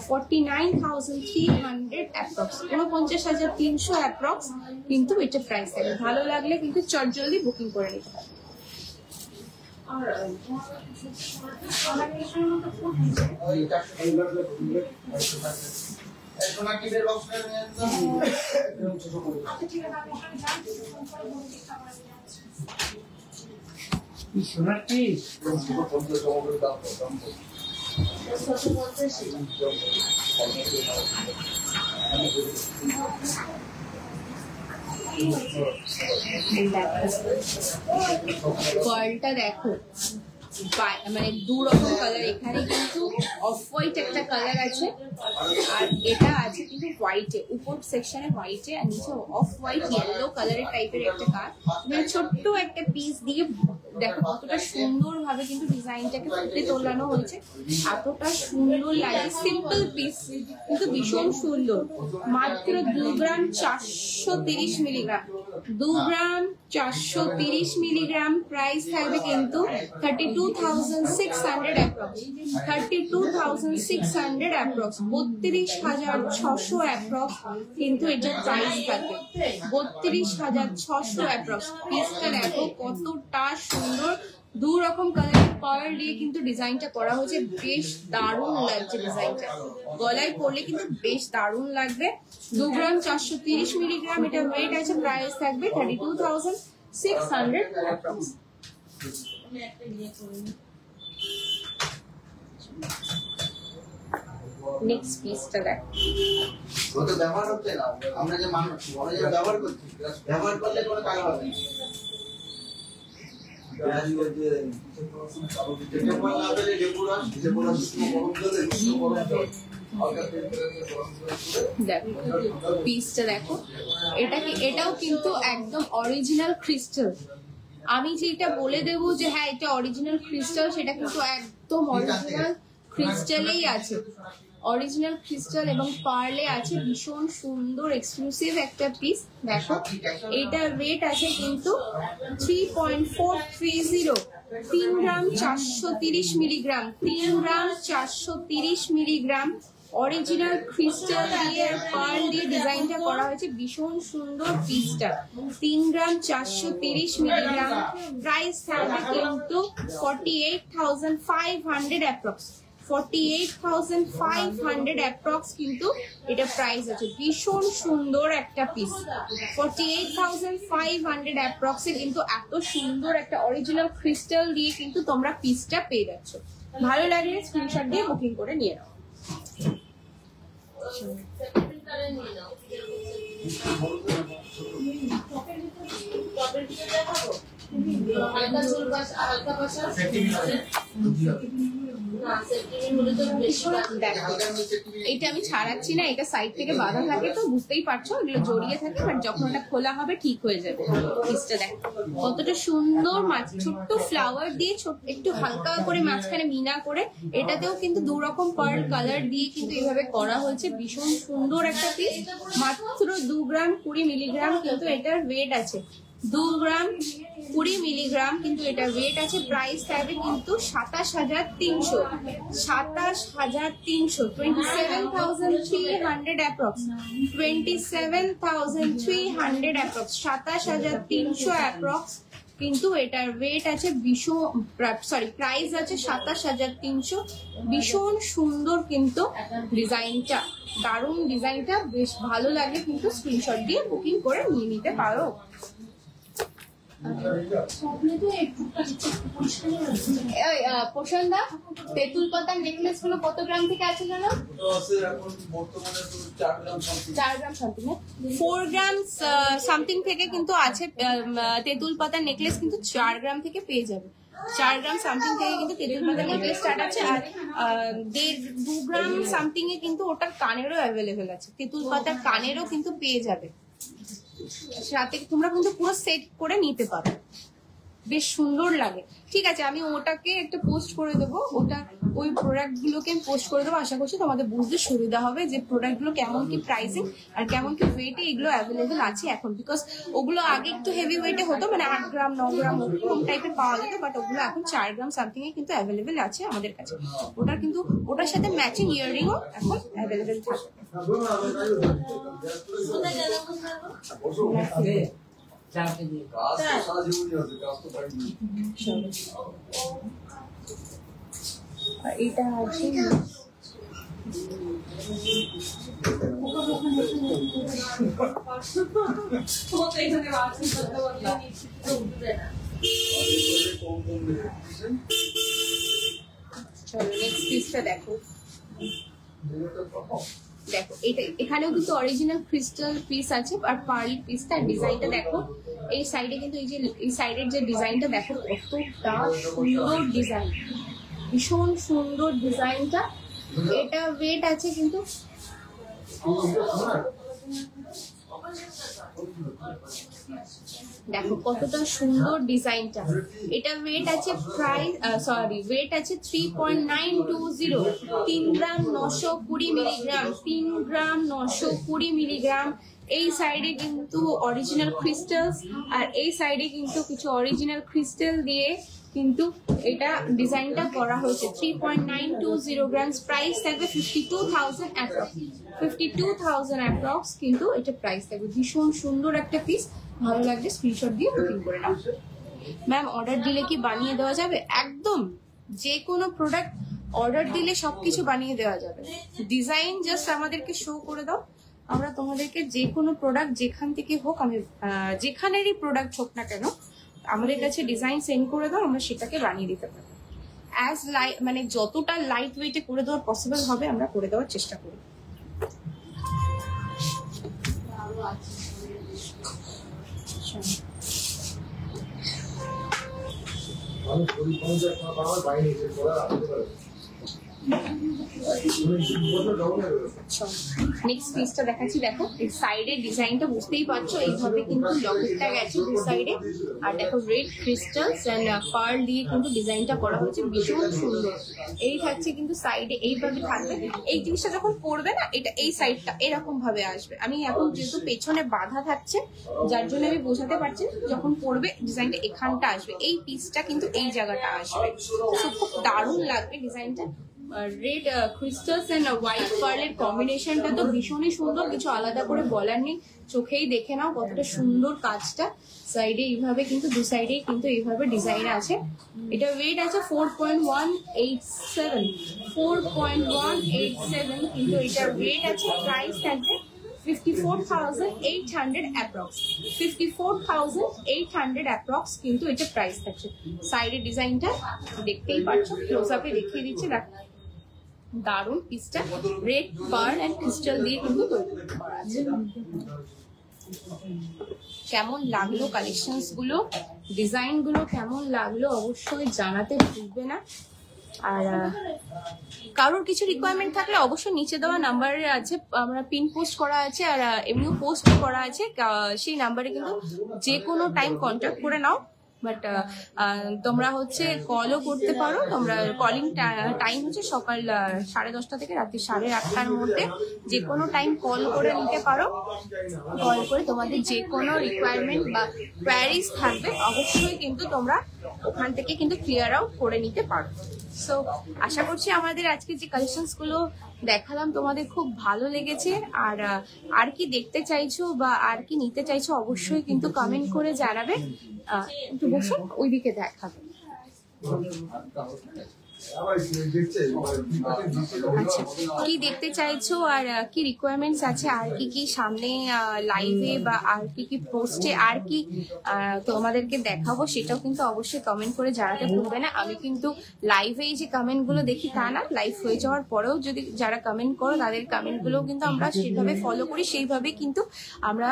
49,300 অ্যাপ্রক্স, 49,300 অ্যাপ্রক্স কিন্তু এটা প্রাইস থাকবে। ভালো লাগলে কিন্তু চটজলদি বুকিং করে নিতে হবে। সোনার পিস পার্লটা দেখো, মানে দু রকম কালার। এখানে কিন্তু অফ হোয়াইট একটা কালার আছে, আর এটা আছে কিন্তু হোয়াইটে, উপর সেকশনে হোয়াইটে আর নিচে অফ হোয়াইট ইয়েলো কালারের টাইপের একটা কালার। মানে ছোট্ট একটা পিস দিয়ে দেখো কতটা সুন্দর ভাবে কিন্তু ডিজাইনটাকে ফুটে তোলানো হয়েছে। এতটা সুন্দর লাগে, সিম্পল পিস কিন্তু ভীষণ সুন্দর। মাত্র 2 গ্রাম 430 মিলিগ্রাম, 2 গ্রাম 430 মিলিগ্রাম, প্রাইস থাকবে কিন্তু 32,600 অ্যাপ্রক্স, 32,600 অ্যাপ্রক্স, 32,600 অ্যাপ্রক্স কিন্তু এটা প্রাইস থাকবে, 32,600 অ্যাপ্রক্স। পিসটা দেখো কতটা সুন্দর, দু রকম কালারের পার্ল দিয়ে কিন্তু ডিজাইনটা করা হয়েছে, বেশ দারুণ লাগছে ডিজাইনটা, গলায় পরলে কিন্তু বেশ দারুণ লাগবে। 2 গ্রাম 430 মিলিগ্রাম, এটা ওয়েট আছে, প্রাইস থাকবে 32,600 অ্যাপ্রক্স। নেক্সট পিসটা দেখ, ও তো ব্যবহার হচ্ছে না, আমরা যে মানুষ বলে যে ব্যবহার করছি, ব্যবহার করলে কোনো কাজ হবে না। পিসটা দেখো, এটাও কিন্তু একদম অরিজিনাল ক্রিস্টাল। আমি যেটা বলে দেবো যে হ্যাঁ এটা অরিজিনাল ক্রিস্টাল, সেটা কিন্তু একদম অরিজিনাল ক্রিস্টালেই আছে, অরিজিনাল ক্রিস্টাল এবং পার্লে আছে, ভীষণ সুন্দর এক্সক্লুসিভ একটা পিস। দেখো এটার রেট আছে কিন্তু 3.430, 3 গ্রাম 430 মিলিগ্রাম, 3 গ্রাম 430 মিলিগ্রাম, অরিজিনাল ক্রিস্টাল দিয়ে পার্ল দিয়ে ডিজাইনটা করা হয়েছে, ভীষণ সুন্দর পিসটা। 3 গ্রাম 430 মিলিগ্রাম, প্রাইস থাকবে কিন্তু 48,500 অ্যাপ্রক্স, 48,500 অ্যাপ্রক্স কিন্তু এটা প্রাইস আছে, ভীষণ সুন্দর একটা পিস। 48,500 অ্যাপ্রক্সে কিন্তু এত সুন্দর একটা অরিজিনাল ক্রিস্টাল দিয়ে কিন্তু তোমরা পিসটা পেয়ে যাচ্ছ। ভালো লাগলে স্ক্রিনশট দিয়ে বুকিং করে নিয়ে নাও। এটা আমি ছাড়াচ্ছি না, এটা সাইড থেকে বাঁধা থাকে তো বুঝতেই পারছো, এগুলো জড়িয়ে থাকে, বাট যখন এটা খোলা হবে ঠিক হয়ে যাবে। পিসটা দেখো কতটা সুন্দর, মাছ ছোট্ট ফ্লাওয়ার দিয়ে একটু হালকা করে মাঝখানে মিনা করে, এটাতেও কিন্তু 2 রকম পার্ল কালার দিয়ে কিন্তু এইভাবে করা হয়েছে, ভীষণ সুন্দর একটা পিস। মাত্র 2 গ্রাম 20 মিলিগ্রাম কিন্তু এটার ওয়েট আছে, 2 গ্রাম 20 মিলিগ্রাম কিন্তু এটা ওয়েট আছে, প্রাইস থাকবে কিন্তু 27,300, 27,300, 27,300 অ্যাপ্রক্স, 27,300 অ্যাপ্রক্স, 27,300 অ্যাপ্রক্স কিন্তু এটার ওয়েট আছে, প্রাইস আছে 27,300। ভীষণ সুন্দর কিন্তু ডিজাইনটা, দারুণ ডিজাইনটা, বেশ ভালো লাগে কিন্তু স্ক্রিনশট দিয়ে বুকিং করে নিয়ে নিতে পারো। প্রশান্তদা, তেঁতুল পাতার নেকলেস গুলো কত গ্রাম থেকে আছে জানো? 4 গ্রাম সামথিং, 4 গ্রাম সামথিং থেকে কিন্তু আছে তেঁতুল পাতার নেকলেস, কিন্তু 4 গ্রাম থেকে পেয়ে যাবে। 4 গ্রাম সামথিং থেকে কিন্তু তেঁতুল পাতার নেকলেস স্টার্ট আছে, আর 2 গ্রাম সামথিং এ কিন্তু ওটার কানেরও অ্যাভেলেবেল আছে, তেঁতুল পাতার কানেরও কিন্তু পেয়ে যাবে। সাথে তোমরা কিন্তু পুরো সেট করে নিতে পারো, বেশ সুন্দর লাগে। ঠিক আছে, আমি ওটাকে একটা পোস্ট করে দেবো, ওই প্রোডাক্ট গুলোকে আমি পোস্ট করে দেবো, আশা করছি তোমাদের বুঝতে সুবিধা হবে যে প্রোডাক্ট গুলো কেমন কি প্রাইসিং আর কেমন কি ওয়েটে এগুলো অ্যাভেলেবেল আছে এখন। বিকজ ওগুলো আগে একটু হেভি ওয়েটে হতো, মানে 8 গ্রাম 9 গ্রাম ওরকম টাইপের পাওয়া যেত, বাট ওগুলো এখন 4 গ্রাম সামথিং এ কিন্তু অ্যাভেলেবেল আছে আমাদের কাছে। ওটার কিন্তু ওটার সাথে ম্যাচিং ইয়াররিংও এখন অ্যাভেলেবেল থাকে। এটা আছে চলো নেক্সট পিসটা দেখো। দেখো এটা এখানেও কিন্তু অরিজিনাল ক্রিস্টাল পিস আছে, আর পার্ল পিসটা ডিজাইনটা দেখো। এই সাইডে কিন্তু এই সাইডের যে ডিজাইনটা দেখো কতটা সুন্দর ডিজাইন, ভীষণ সুন্দর ডিজাইনটা। এটা ওয়েট আছে কিন্তু দেখো কতটা সুন্দর ডিজাইনটা। এটা ওয়েট আছে ওয়েট আছে 3.920, 3 গ্রাম 920 মিলিগ্রাম, 3 গ্রাম 920 মিলিগ্রাম এই সাইডে কিন্তু অরিজিনাল ক্রিস্টালস, আর এই সাইডে কিন্তু কিছু অরিজিনাল ক্রিস্টাল দিয়ে কিন্তু এটা ডিজাইনটা করা হয়েছে। 3.920 গ্রামস, প্রাইস থাকবে 52,000 অ্যাপ্রক্স। 52,000 অ্যাপ্রক্স কিন্তু এটা প্রাইস থাকবে। ভীষণ সুন্দর একটা পিস, ভালো লাগলে স্ক্রিনশট দিয়ে বুকিং করে নাও। ম্যাম অর্ডার দিলে কি বানিয়ে দেওয়া যাবে? একদম, যে কোনো প্রোডাক্ট অর্ডার দিলে সবকিছু বানিয়ে দেওয়া যাবে। ডিজাইন জাস্ট আমাদেরকে শো করে দাও, আমরা তোমাদেরকে যে কোনো প্রোডাক্ট যেখান থেকে হোক, আমি যেখানেরই প্রোডাক্ট হোক না কেন আমাদের কাছে ডিজাইন সেন্ড করে দাও, আমরা সেটাকে বানিয়ে দিতে পারি। অ্যাজ মানে যতটা লাইট ওয়েটে করে দেওয়া পসিবল হবে আমরা করে দেওয়ার চেষ্টা করি। নেক্সট পিসটা দেখাচ্ছি, দেখো এই সাইডের ডিজাইনটা বুঝতেই পারছো, এইভাবে কিন্তু লকেটটা গেছে দু সাইডে, আর দেখো রেড ক্রিস্টালস এন্ড পার্ল দিয়ে কিন্তু ডিজাইনটা করা হয়েছে, ভীষণ সুন্দর। এই থাকছে কিন্তু সাইডে এইভাবে থাকবে। এই জিনিসটা যখন পড়বে না, এটা এই সাইডটা এরকম ভাবে আসবে। আমি এখন যেহেতু পেছনে বাঁধা থাকছে যার জন্য আমি বোঝাতে পারছি না, যখন পড়বে ডিজাইনটা এখানটা আসবে, এই পিসটা কিন্তু এই জায়গাটা আসবে। তো খুব দারুণ লাগবে ডিজাইনটা। রেড ক্রিস্টালস এন্ড হোয়াইট পার্লের কম্বিনেশনটা তো ভীষণই সুন্দর, কিছু আলাদা করে বলার নেই, চোখেই দেখে নাও কতটা সুন্দর কাজটা। সাইডে এইভাবে কিন্তু দু সাইডেই কিন্তু এইভাবে ডিজাইন আছে। এটা ওয়েট আছে 4.187, 4.187 কিন্তু এটা ওয়েট আছে। প্রাইস থাকবে 54,800 অ্যাপ্রক্স, 54,800 অ্যাপ্রক্স কিন্তু এটা প্রাইস থাকছে। সাইডের ডিজাইনটা দেখতেই পাচ্ছ, ক্লোজ আপে দেখিয়ে দিচ্ছে, দেখো দারুণ পিসটা। রেড পার্ল এন্ড ক্রিস্টাল দিয়ে কিন্তু তৈরি করা আছে। কেমন লাগলো কালেকশনস গুলো, ডিজাইন গুলো কেমন লাগলো অবশ্যই জানাতে ভুলবে না। আর কারোর কিছু রিকোয়ারমেন্ট থাকলে অবশ্যই নিচে দেওয়া নাম্বারে আছে, আমরা পিন পোস্ট করা আছে, আর এমনিও পোস্ট করা আছে, সেই নাম্বারে কিন্তু যে কোনো টাইম কন্ট্যাক্ট করে নাও। বাট তোমরা হচ্ছে কলও করতে পারো, তোমরা কলিং টাইম হচ্ছে সকাল 10:30 থেকে রাত্রি 8:30টার মধ্যে, যে কোনো টাইম কল করে নিতে পারো। কল করে তোমাদের যে কোনো রিকোয়ারমেন্ট বা কোয়ারিজ থাকবে অবশ্যই কিন্তু তোমরা ওখান থেকে কিন্তু ক্লিয়ার আউট করে নিতে পারো। সো আশা করছি আমাদের আজকে যে কালেকশনস গুলো দেখালাম তোমাদের খুব ভালো লেগেছে। আর কি দেখতে চাইছো বা আর কি নিতে চাইছো অবশ্যই কিন্তু কমেন্ট করে জানাবে। একটু বসো, ওইদিকে দেখাবে। আচ্ছা, কি দেখতে চাইছো আর কি রিকোয়ারমেন্টস আছে, আর কি সামনে লাইভে বা আর কি পোস্টে আর কি তোমাদেরকে দেখাবো, সেটাও কিন্তু অবশ্যই কমেন্ট করে জানাতে ভুলবে না। আমি কিন্তু লাইভে এই যে কমেন্ট গুলো দেখি তা না, লাইভ হয়ে যাওয়ার পরেও যদি যারা কমেন্ট করো তাদের কমেন্ট গুলো কিন্তু আমরা সেভাবে ফলো করি, সেইভাবে কিন্তু আমরা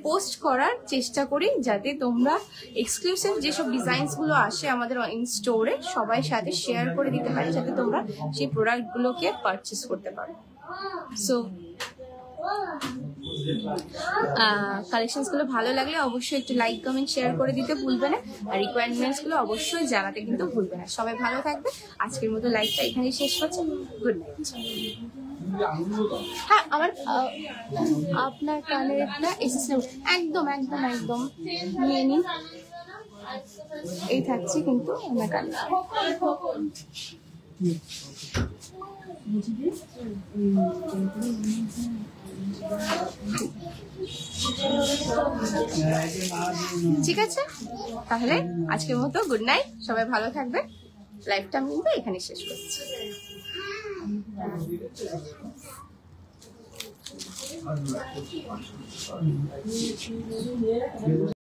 পোস্ট করার চেষ্টা করি, যাতে তোমরা এক্সক্লুসিভ যেসব ডিজাইনস গুলো আসে আমাদের ইন স্টোরে সবাই সাথে শেয়ার করে দিতে পারি, যাতে তোমরা সেই প্রোডাক্ট গুলোকে পারচেস করতে পারো। সো কালেকশনস গুলো ভালো লাগলে অবশ্যই একটু লাইক কমেন্ট শেয়ার করে দিতে ভুলবে না, আর রিকোয়ারমেন্টস গুলো অবশ্যই জানাতে কিন্তু ভুলবে না। সবাই ভালো থাকবে, আজকের মতো লাইভটা এখানেই শেষ করছি। Good night. হ্যাঁ, আমার আপনার কানের একটা এসেছে, একদম একদম একদম নিয়ে নিন। এই থাকছে কিন্তু আমার কানে। ঠিক আছে, তাহলে আজকের মতো গুড নাইট, সবাই ভালো থাকবে। লাইভটা আমি কিন্তু এখানে শেষ করছি।